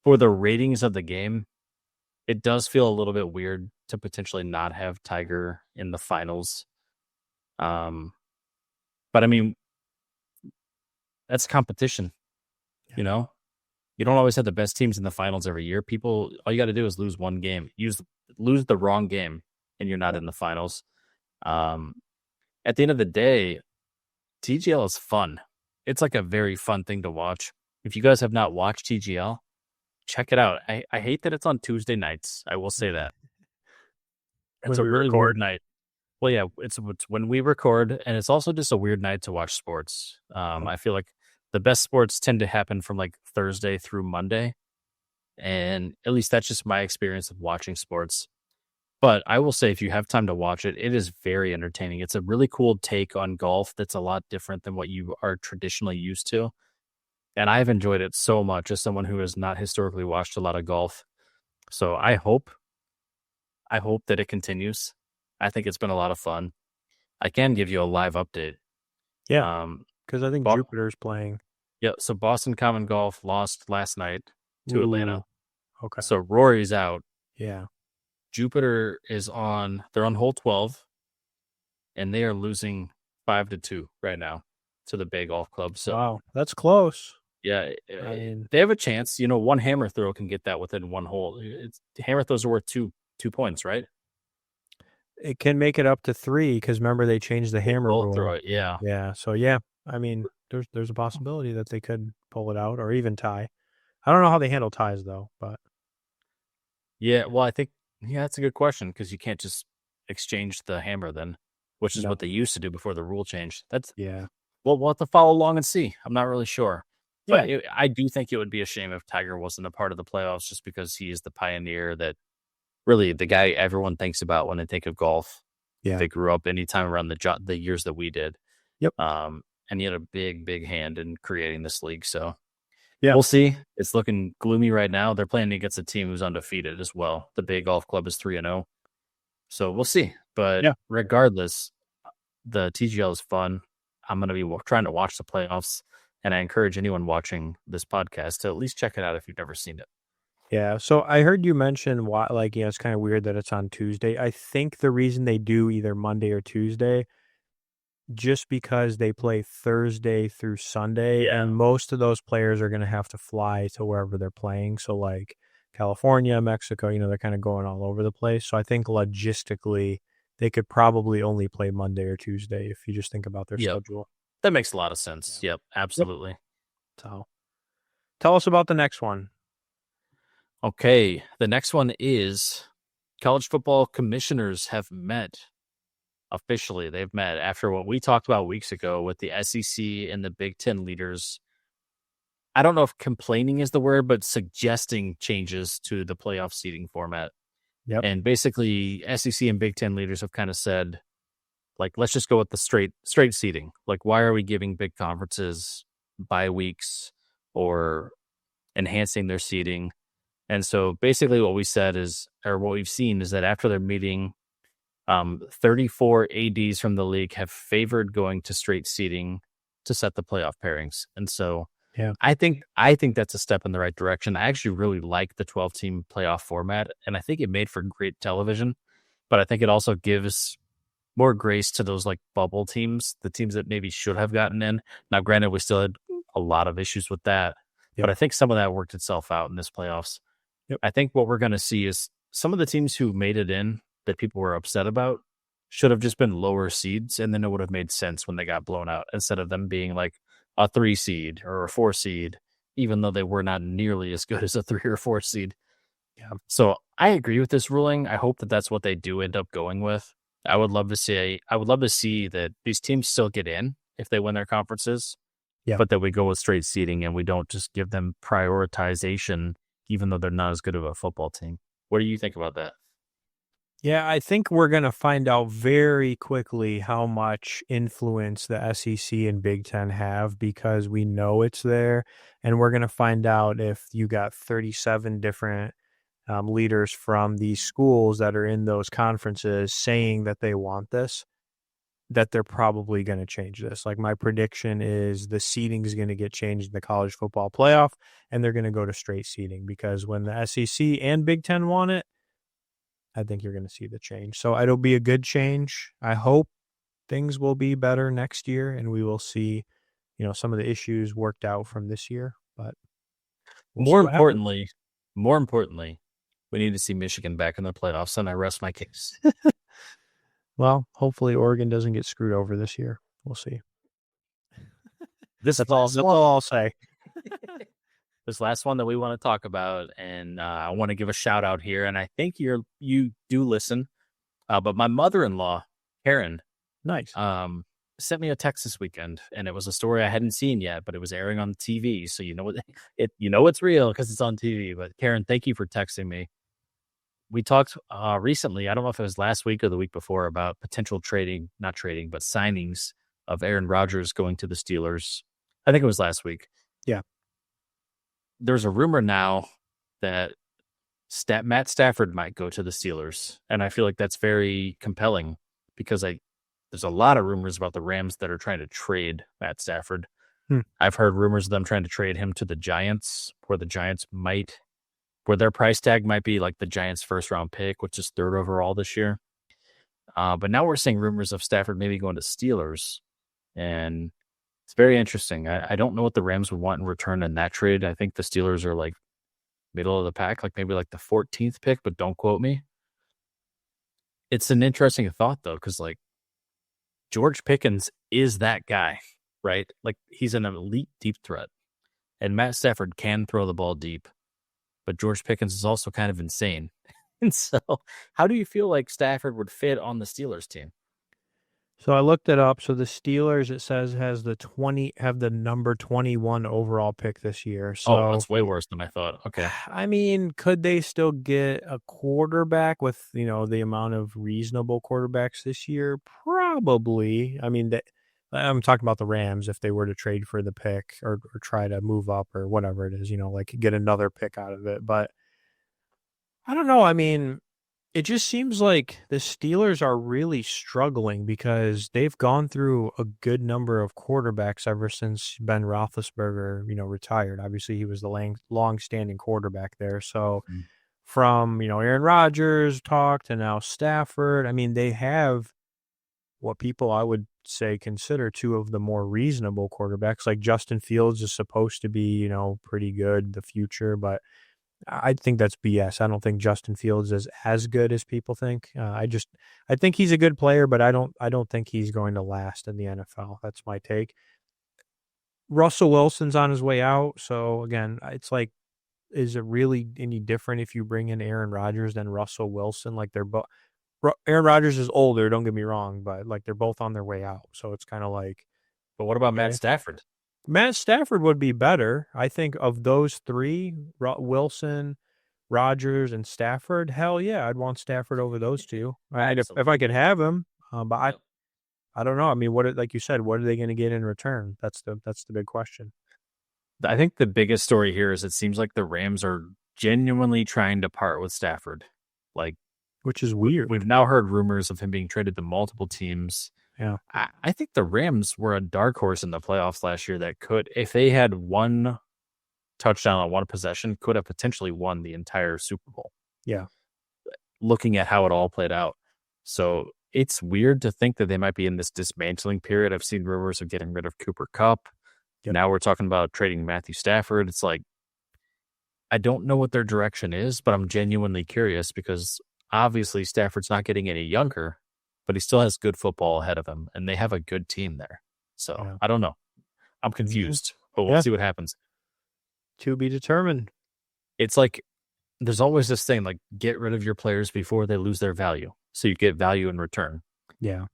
For the ratings of the game, it does feel a little bit weird to potentially not have Tiger in the finals. But I mean, that's competition, you know? You don't always have the best teams in the finals every year. All you got to do is lose one game. Lose the wrong game, and you're not in the finals. At the end of the day, TGL is fun. It's like a very fun thing to watch. If you guys have not watched TGL, check it out. I hate that it's on Tuesday nights. I will say that. It's a really weird night. Well, yeah, it's when we record, and it's also just a weird night to watch sports. I feel like the best sports tend to happen from like Thursday through Monday. And at least that's just my experience of watching sports. But I will say, if you have time to watch it, it is very entertaining. It's a really cool take on golf that's a lot different than what you are traditionally used to. And I've enjoyed it so much as someone who has not historically watched a lot of golf. So I hope that it continues. I think it's been a lot of fun. I can give you a live update. Yeah. Because I think Jupiter's playing. Yeah, so Boston Common Golf lost last night to Atlanta. Okay. So Rory's out. Yeah. Jupiter is they're on hole 12, and they are losing 5-2 right now to the Bay Golf Club. So wow, that's close. Yeah, they have a chance. One hammer throw can get that within one hole. Hammer throws are worth 2 points, right? It can make it up to 3 because remember they changed the hammer rule. Throw it, yeah. Yeah. So yeah, I mean, there's a possibility that they could pull it out or even tie. I don't know how they handle ties though, but yeah. Well, I think that's a good question because you can't just exchange the hammer then, which is No. what they used to do before the rule change. Yeah. Well, we'll have to follow along and see. I'm not really sure. Yeah. But I do think it would be a shame if Tiger wasn't a part of the playoffs just because he is the pioneer that really the guy everyone thinks about when they think of golf. Yeah. They grew up anytime around the years that we did. Yep. And he had a big hand in creating this league. So Yeah. we'll see. It's looking gloomy right now. They're playing against a team who's undefeated as well. The Bay Golf Club is 3-0. So we'll see. But Yeah. regardless, the TGL is fun. I'm going to be trying to watch the playoffs. And I encourage anyone watching this podcast to at least check it out if you've never seen it. Yeah. So I heard you mention why, like, it's kind of weird that it's on Tuesday. I think the reason they do either Monday or Tuesday, just because they play Thursday through Sunday, and most of those players are going to have to fly to wherever they're playing. So, like California, Mexico, they're kind of going all over the place. So I think logistically, they could probably only play Monday or Tuesday if you just think about their schedule. That makes a lot of sense. Yeah. Yep, absolutely. So, tell us about the next one. Okay, the next one is college football commissioners have met. Officially, they've met after what we talked about weeks ago with the SEC and the Big Ten leaders. I don't know if complaining is the word, but suggesting changes to the playoff seeding format. Yep. And basically, SEC and Big Ten leaders have kind of said, like, let's just go with the straight seeding. Like, why are we giving big conferences bye weeks or enhancing their seeding? And so basically what we said is, or what we've seen is that after their meeting, 34 ADs from the league have favored going to straight seeding to set the playoff pairings. And so I think that's a step in the right direction. I actually really like the 12-team playoff format, and I think it made for great television, but I think it also gives more grace to those like bubble teams, the teams that maybe should have gotten in. Now, granted, we still had a lot of issues with that, but I think some of that worked itself out in this playoffs. I think what we're going to see is some of the teams who made it in that people were upset about should have just been lower seeds, and then it would have made sense when they got blown out instead of them being like a 3 seed or a 4 seed, even though they were not nearly as good as a 3 or 4 seed. Yeah. So I agree with this ruling. I hope that that's what they do end up going with. I would love to see that these teams still get in if they win their conferences, but that we go with straight seeding and we don't just give them prioritization, even though they're not as good of a football team. What do you think about that? Yeah, I think we're going to find out very quickly how much influence the SEC and Big Ten have because we know it's there. And we're going to find out if you got 37 different leaders from these schools that are in those conferences saying that they want this, that they're probably going to change this. Like my prediction is the seeding is going to get changed in the college football playoff, and they're going to go to straight seeding because when the SEC and Big Ten want it, I think you're going to see the change. So it'll be a good change. I hope things will be better next year and we will see, some of the issues worked out from this year. But more importantly, we need to see Michigan back in the playoffs, and I rest my case. Well, hopefully Oregon doesn't get screwed over this year. We'll see. That's all I'll say. This last one that we want to talk about, and I want to give a shout out here, and I think you do listen, but my mother-in-law, Karen, nice, sent me a text this weekend, and it was a story I hadn't seen yet, but it was airing on TV, so it's real because it's on TV. But Karen, thank you for texting me. We talked recently, I don't know if it was last week or the week before, about potential signings of Aaron Rodgers going to the Steelers. I think it was last week. Yeah. There's a rumor now that Matt Stafford might go to the Steelers, and I feel like that's very compelling because there's a lot of rumors about the Rams that are trying to trade Matt Stafford. I've heard rumors of them trying to trade him to the Giants, where their price tag might be like the Giants' first-round pick, which is 3rd overall this year. But now we're seeing rumors of Stafford maybe going to Steelers, and it's very interesting. I don't know what the Rams would want in return in that trade. I think the Steelers are like middle of the pack, like maybe like the 14th pick, but don't quote me. It's an interesting thought, though, because like George Pickens is that guy, right? Like he's an elite deep threat, and Matt Stafford can throw the ball deep, but George Pickens is also kind of insane. And so, how do you feel like Stafford would fit on the Steelers team? So I looked it up. So the Steelers, it says, have the number 21 overall pick this year. Oh, So that's way worse than I thought. Okay. I mean, could they still get a quarterback with, the amount of reasonable quarterbacks this year? Probably. I mean, I'm talking about the Rams if they were to trade for the pick or try to move up or whatever it is, like get another pick out of it. But I don't know. I mean, it just seems like the Steelers are really struggling because they've gone through a good number of quarterbacks ever since Ben Roethlisberger, retired. Obviously, he was the long-standing quarterback there. So Mm. from, Aaron Rodgers talk to now Stafford, I mean, they have what people I would say consider two of the more reasonable quarterbacks. Like Justin Fields is supposed to be, pretty good the future, but I think that's BS. I don't think Justin Fields is as good as people think. I think he's a good player, but I don't think he's going to last in the NFL. That's my take. Russell Wilson's on his way out, so again, it's like, is it really any different if you bring in Aaron Rodgers than Russell Wilson? Like they're both. Aaron Rodgers is older. Don't get me wrong, but like they're both on their way out, so it's kind of like, But what about Matt okay. Stafford? Matt Stafford would be better. I think of those three, Wilson, Rodgers, and Stafford, hell yeah, I'd want Stafford over those two. If I could have him, but Yep. I don't know. I mean, like you said, what are they going to get in return? That's the big question. I think the biggest story here is it seems like the Rams are genuinely trying to part with Stafford. Like, Which is weird. we've now heard rumors of him being traded to multiple teams. Yeah. I think the Rams were a dark horse in the playoffs last year that could, if they had one touchdown on one possession, could have potentially won the entire Super Bowl. Yeah. Looking at how it all played out. So it's weird to think that they might be in this dismantling period. I've seen rumors of getting rid of Cooper Kupp. Yep. Now we're talking about trading Matthew Stafford. It's like, I don't know what their direction is, but I'm genuinely curious because obviously Stafford's not getting any younger, but he still has good football ahead of him, and they have a good team there. So Yeah. I don't know. I'm confused, but we'll Yeah. see what happens. To be determined. It's like there's always this thing like get rid of your players before they lose their value, so you get value in return. Yeah.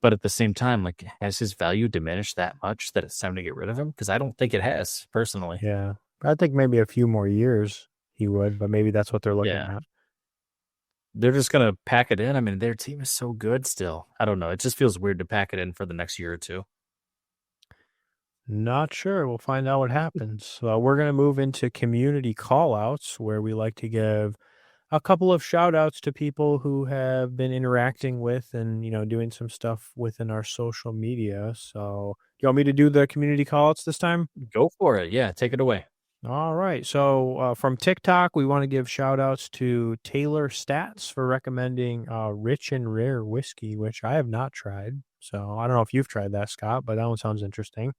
But at the same time, like, has his value diminished that much that it's time to get rid of him? Because I don't think it has, personally. Yeah. I think maybe a few more years he would, but maybe that's what they're looking at. They're just going to pack it in. I mean, their team is so good still. I don't know. It just feels weird to pack it in for the next year or two. Not sure. We'll find out what happens. We're going to move into community call-outs where we like to give a couple of shout-outs to people who have been interacting with and, doing some stuff within our social media. So you want me to do the community call-outs this time? Go for it. Yeah, take it away. All right. So from TikTok, we want to give shout-outs to Taylor Stats for recommending Rich and Rare whiskey, which I have not tried. So I don't know if you've tried that, Scott, but that one sounds interesting.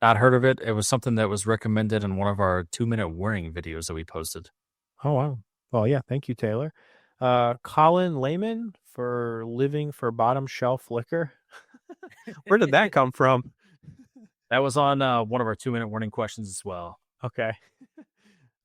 Not heard of it. It was something that was recommended in one of our 2-minute warning videos that we posted. Oh, wow. Well, yeah. Thank you, Taylor. Colin Lehman for living for bottom shelf liquor. Where did that come from? That was on one of our 2-minute warning questions as well. Okay.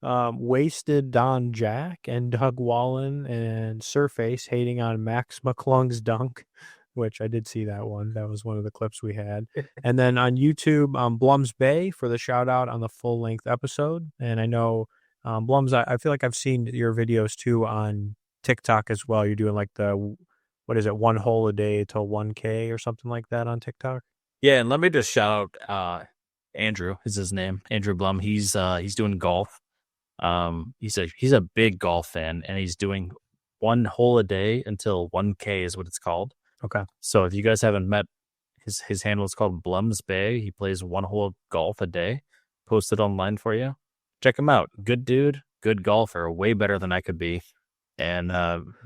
Wasted Don Jack and Doug Wallen and Surface hating on Max McClung's dunk, which I did see that one. That was one of the clips we had. And then on YouTube, Blums Bay for the shout out on the full length episode. And I know Blums, I feel like I've seen your videos too on TikTok as well. You're doing like what is it, 1 hole a day till 1K or something like that on TikTok. Yeah, and let me just shout out Andrew is his name. Andrew Blum. He's doing golf. He's a big golf fan, and he's doing 1 hole a day until 1K is what it's called. Okay. So if you guys haven't met his handle is called Blums Bay. He plays 1 hole golf a day. Posted online for you. Check him out. Good dude, good golfer, way better than I could be. And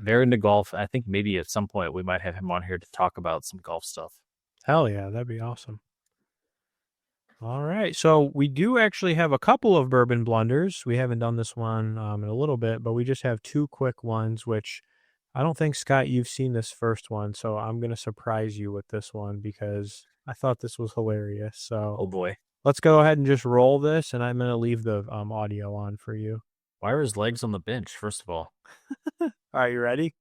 very into golf. I think maybe at some point we might have him on here to talk about some golf stuff. Hell yeah, that'd be awesome. All right. So we do actually have a couple of bourbon blunders. We haven't done this one in a little bit, but we just have 2 quick ones, which I don't think, Scott, you've seen this first one. So I'm going to surprise you with this one because I thought this was hilarious. So Oh boy. let's go ahead and just roll this, and I'm going to leave the audio on for you. Why are his legs on the bench, first of all? All right, you ready?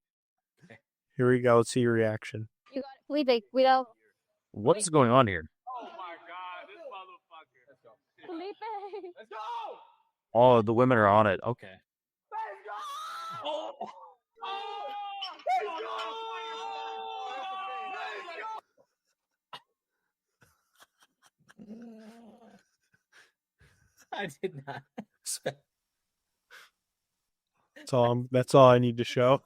Here we go. Let's see your reaction. You got it, Felipe. Cuidado. What's going on here? Felipe. Oh, the women are on it. Okay. I did not expect. That's all I need to show.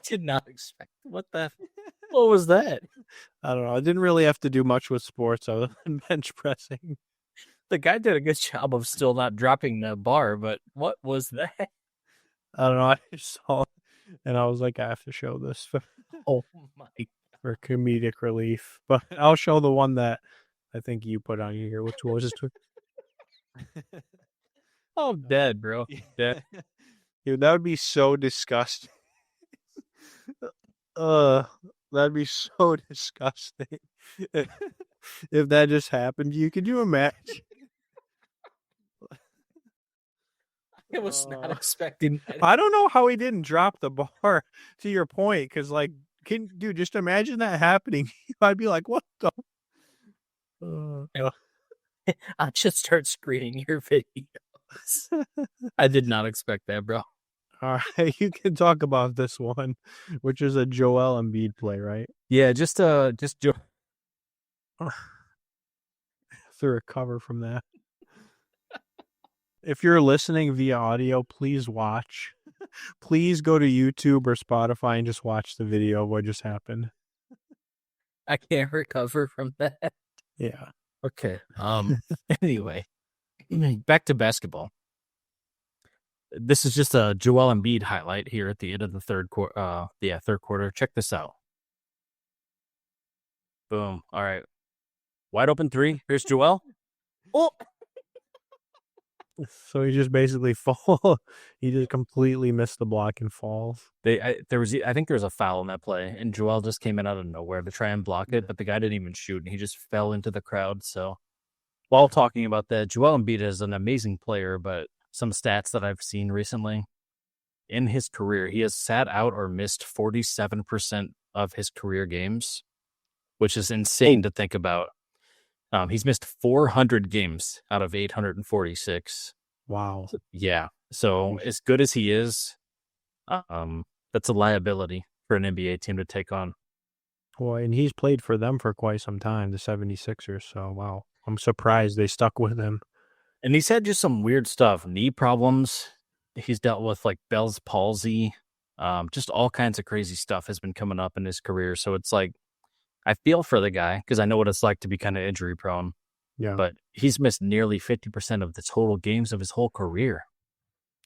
Did not expect. What was that? I don't know. I didn't really have to do much with sports other than bench pressing. The guy did a good job of still not dropping the bar, but what was that? I don't know. I just saw it, and I was like, I have to show this Oh my! for comedic relief. But I'll show the one that I think you put on here. Which was just. I'm dead, bro. Dead. Dude, that would be so disgusting. That'd be so disgusting if that just happened to you. Could you imagine? I was not expecting that. I don't know how he didn't drop the bar, to your point, because, like, dude, just imagine that happening. I'd be like, what the? I'll just start screening your videos. I did not expect that, bro. All right, you can talk about this one, which is a Joel Embiid play, right? Yeah, just to recover from that. If you're listening via audio, please watch. Please go to YouTube or Spotify and just watch the video of what just happened. I can't recover from that. Yeah. Okay. Anyway, back to basketball. This is just a Joel Embiid highlight here at the end of the third quarter. Third quarter. Check this out. Boom. All right. Wide open three. Here's Joel. Oh. So he just basically he just completely missed the block and falls. I think there was a foul in that play, and Joel just came in out of nowhere to try and block it, but the guy didn't even shoot, and he just fell into the crowd. So, while talking about that, Joel Embiid is an amazing player, but some stats that I've seen recently in his career, he has sat out or missed 47% of his career games, which is insane to think about. He's missed 400 games out of 846. Wow. Yeah. So as good as he is, that's a liability for an NBA team to take on. Well, and he's played for them for quite some time, the 76ers. So, wow. I'm surprised they stuck with him. And he's had just some weird stuff, knee problems. He's dealt with like Bell's palsy. Just all kinds of crazy stuff has been coming up in his career. So it's like, I feel for the guy because I know what it's like to be kind of injury prone. Yeah. But he's missed nearly 50% of the total games of his whole career.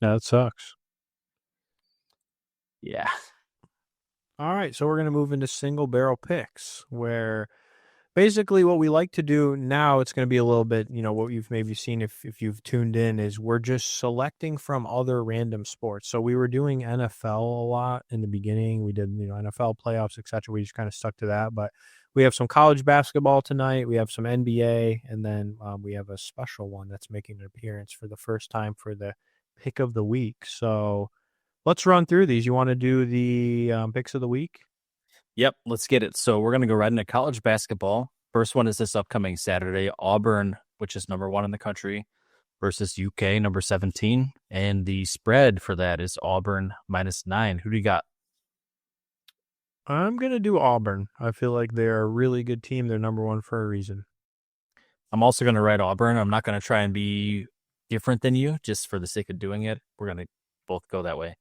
Yeah, that sucks. Yeah. All right. So we're going to move into single barrel picks, where basically what we like to do now, it's going to be a little bit, what you've maybe seen if you've tuned in, is we're just selecting from other random sports. So we were doing NFL a lot in the beginning. We did, NFL playoffs, etc. We just kind of stuck to that. But we have some college basketball tonight. We have some NBA. And then we have a special one that's making an appearance for the first time for the pick of the week. So let's run through these. You want to do the picks of the week? Yep, let's get it. So we're going to go right into college basketball. First one is this upcoming Saturday. Auburn, which is number 1 in the country, versus UK, number 17. And the spread for that is Auburn -9. Who do you got? I'm going to do Auburn. I feel like they're a really good team. They're number 1 for a reason. I'm also going to write Auburn. I'm not going to try and be different than you just for the sake of doing it. We're going to both go that way.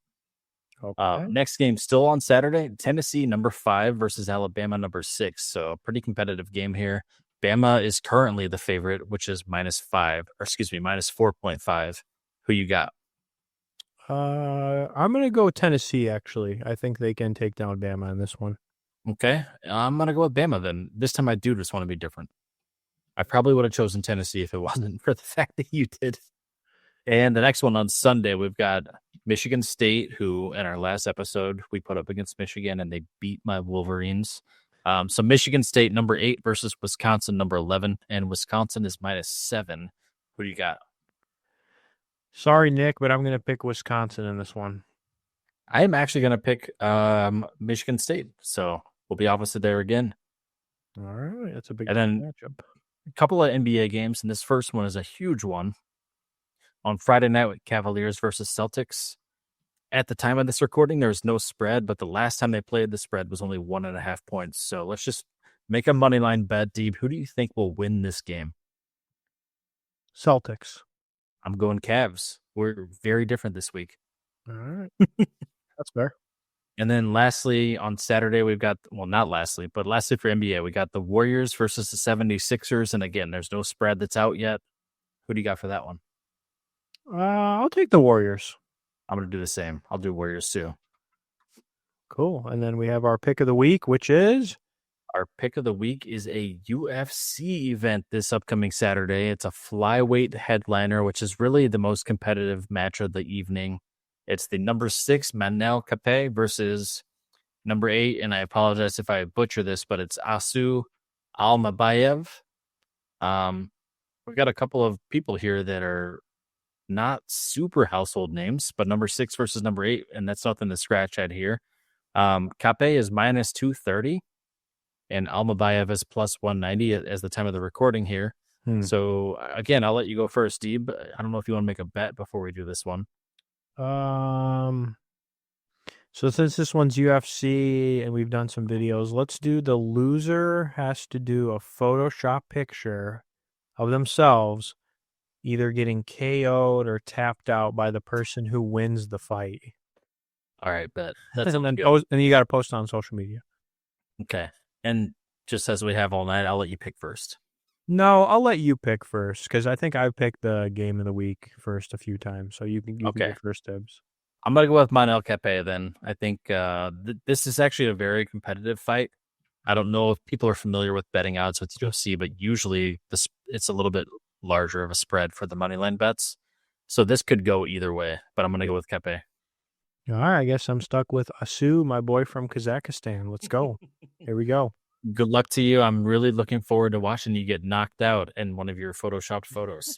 Okay. Next game still on Saturday, Tennessee number 5 versus Alabama number 6. So pretty competitive game here. Bama is currently the favorite, which is -4.5. Who you got? I'm going to go Tennessee, actually. I think they can take down Bama in this one. Okay. I'm going to go with Bama then. This time I do just want to be different. I probably would have chosen Tennessee if it wasn't for the fact that you did. And the next one on Sunday, we've got Michigan State, who in our last episode, we put up against Michigan and they beat my Wolverines. So Michigan State, number 8 versus Wisconsin, number 11. And Wisconsin is -7. Who do you got? Sorry, Nick, but I'm going to pick Wisconsin in this one. I am actually going to pick Michigan State. So we'll be opposite there again. All right. That's a big And then matchup. a couple of NBA games, and this first one is a huge one. On Friday night with Cavaliers versus Celtics. At the time of this recording, there was no spread, but the last time they played, the spread was only 1.5 points. So let's just make a money line bet, Deeb. Who do you think will win this game? Celtics. I'm going Cavs. We're very different this week. All right. That's fair. And then lastly, on Saturday, we've got, well, not lastly, but lastly for NBA, we got the Warriors versus the 76ers. And again, there's no spread that's out yet. Who do you got for that one? I'll take the Warriors. I'm going to do the same. I'll do Warriors too. Cool. And then we have our pick of the week, which is? Our pick of the week is a UFC event this upcoming Saturday. It's a flyweight headliner, which is really the most competitive match of the evening. It's the number 6 Manel Kape versus number 8, and I apologize if I butcher this, but it's Asu Almabayev. We've got a couple of people here that are not super household names, but number 6 versus number 8, and that's nothing to scratch at here. Kape is minus 230, and Almabayev is plus 190 as the time of the recording here. So again, I'll let you go first, Deeb. I don't know if you want to make a bet before we do this one. So since this one's UFC and we've done some videos, let's do the loser has to do a Photoshop picture of themselves either getting KO'd or tapped out by the person who wins the fight. All right, bet. That's and then and you got to post on social media. Okay. And just as we have all night, I'll let you pick first. No, I'll let you pick first because I think I've picked the game of the week first a few times. So you can get first dibs. I'm going to go with Manel Kape then. I think this is actually a very competitive fight. I don't know if people are familiar with betting odds with UFC, but usually it's a little bit larger of a spread for the moneyline bets. So this could go either way, but I'm going to go with Kape. All right, I guess I'm stuck with Asu, my boy from Kazakhstan. Let's go. Here we go. Good luck to you. I'm really looking forward to watching you get knocked out in one of your photoshopped photos.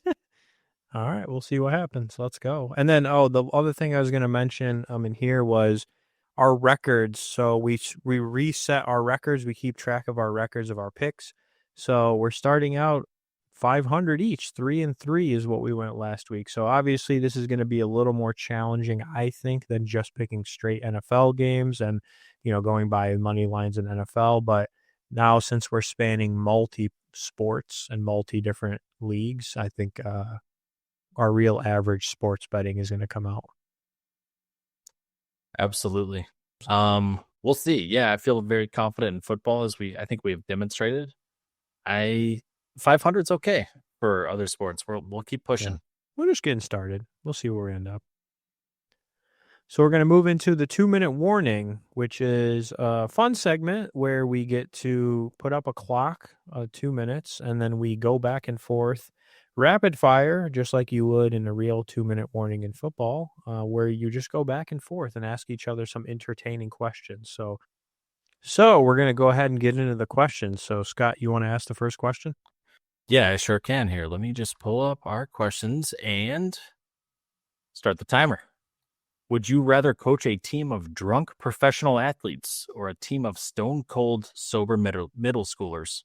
All right, we'll see what happens. Let's go. And then, the other thing I was going to mention in here was our records. So we reset our records. We keep track of our records of our picks. So we're starting out 500 each. 3-3 is what we went last week. So obviously this is going to be a little more challenging, I think, than just picking straight NFL games and, going by money lines in NFL. But now since we're spanning multi-sports and multi-different leagues, I think our real average sports betting is going to come out. Absolutely. We'll see. Yeah, I feel very confident in football I think we have demonstrated. 500's okay for other sports. We'll keep pushing. Yeah. We're just getting started. We'll see where we end up. So we're going to move into the 2-minute warning, which is a fun segment where we get to put up a clock, 2 minutes, and then we go back and forth rapid fire, just like you would in a real 2-minute warning in football, where you just go back and forth and ask each other some entertaining questions. So we're going to go ahead and get into the questions. So Scott, you want to ask the first question? Yeah, I sure can here. Let me just pull up our questions and start the timer. Would you rather coach a team of drunk professional athletes or a team of stone cold sober middle schoolers?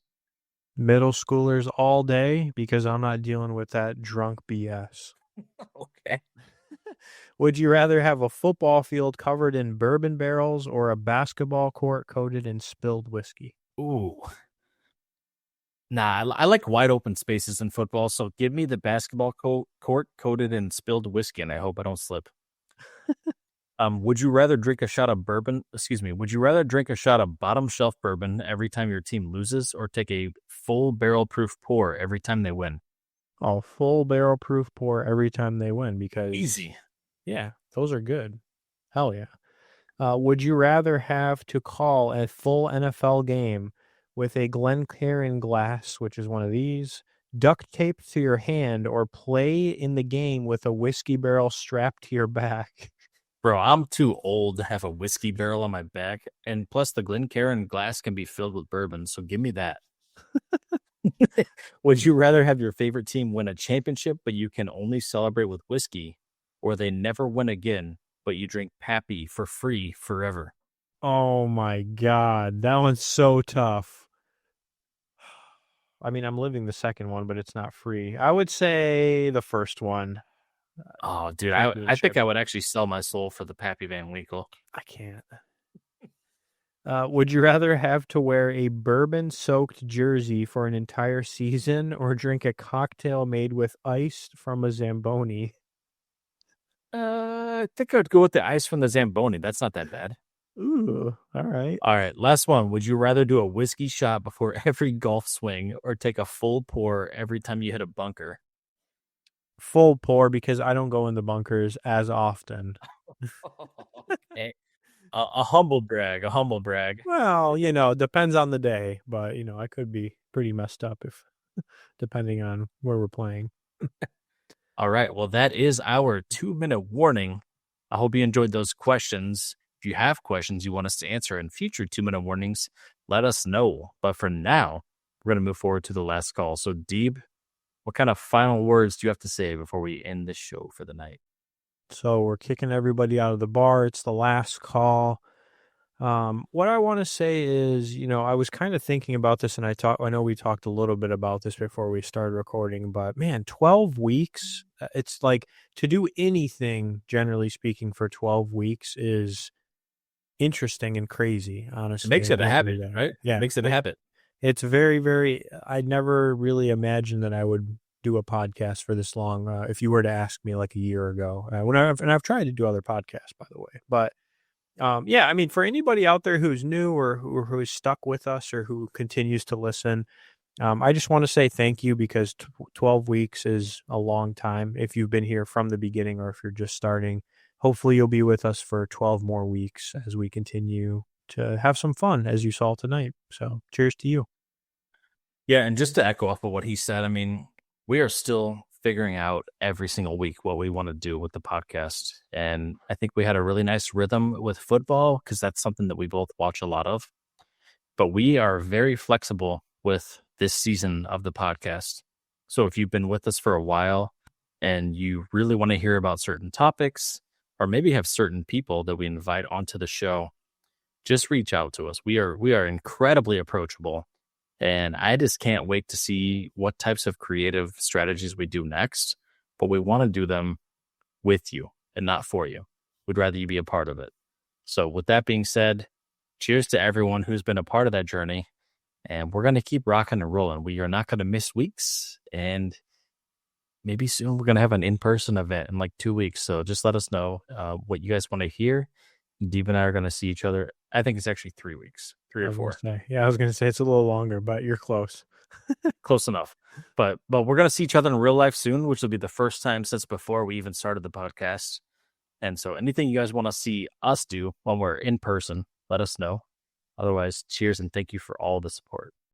Middle schoolers all day because I'm not dealing with that drunk BS. Okay. Would you rather have a football field covered in bourbon barrels or a basketball court coated in spilled whiskey? Ooh. Nah, I like wide open spaces in football, so give me the basketball court coated in spilled whiskey, and I hope I don't slip. Would you rather drink a shot of bourbon? Would you rather drink a shot of bottom shelf bourbon every time your team loses, or take a full barrel proof pour every time they win? Oh, full barrel proof pour every time they win because easy. Yeah, those are good. Hell yeah. Would you rather have to call a full NFL game with a Glencairn glass, which is one of these, duct taped to your hand, or play in the game with a whiskey barrel strapped to your back? Bro, I'm too old to have a whiskey barrel on my back, and plus the Glencairn glass can be filled with bourbon, so give me that. Would you rather have your favorite team win a championship, but you can only celebrate with whiskey, or they never win again, but you drink Pappy for free forever? Oh my God. That one's so tough. I mean, I'm living the second one, but it's not free. I would say the first one. Oh, dude, Championship. I think I would actually sell my soul for the Pappy Van Winkle. I can't. Would you rather have to wear a bourbon-soaked jersey for an entire season or drink a cocktail made with ice from a Zamboni? I think I'd go with the ice from the Zamboni. That's not that bad. Ooh, all right. All right, last one. Would you rather do a whiskey shot before every golf swing or take a full pour every time you hit a bunker? Full pour because I don't go in the bunkers as often. A humble brag, a humble brag. Well, depends on the day, but I could be pretty messed up if depending on where we're playing. All right, well, that is our 2-minute warning. I hope you enjoyed those questions. If you have questions you want us to answer in future 2-minute warnings, let us know. But for now, we're going to move forward to the last call. So, Deeb, what kind of final words do you have to say before we end this show for the night? So we're kicking everybody out of the bar. It's the last call. What I want to say is, I was kind of thinking about this, and I know we talked a little bit about this before we started recording, but man, 12 weeks, it's like to do anything, generally speaking, for 12 weeks is interesting and crazy, honestly. It makes it a habit, right? Yeah. It makes it a habit. It's very, very, I never really imagined that I would do a podcast for this long. If you were to ask me like a year ago, and I've tried to do other podcasts, by the way, but yeah, I mean, for anybody out there who's new or who is stuck with us or who continues to listen, I just want to say thank you because 12 weeks is a long time. If you've been here from the beginning or if you're just starting, hopefully you'll be with us for 12 more weeks as we continue to have some fun, as you saw tonight. So cheers to you. Yeah, and just to echo off of what he said, I mean, we are still figuring out every single week what we want to do with the podcast. And I think we had a really nice rhythm with football because that's something that we both watch a lot of. But we are very flexible with this season of the podcast. So if you've been with us for a while and you really want to hear about certain topics or maybe have certain people that we invite onto the show, just reach out to us. We are incredibly approachable. And I just can't wait to see what types of creative strategies we do next. But we want to do them with you and not for you. We'd rather you be a part of it. So with that being said, cheers to everyone who's been a part of that journey. And we're going to keep rocking and rolling. We are not going to miss weeks. And maybe soon we're going to have an in-person event in like 2 weeks. So just let us know what you guys want to hear. Deeb and I are going to see each other. I think it's actually 3 weeks, 3 or 4. Yeah, I was going to say it's a little longer, but you're close. Close enough. But we're going to see each other in real life soon, which will be the first time since before we even started the podcast. And so anything you guys want to see us do when we're in person, let us know. Otherwise, cheers and thank you for all the support.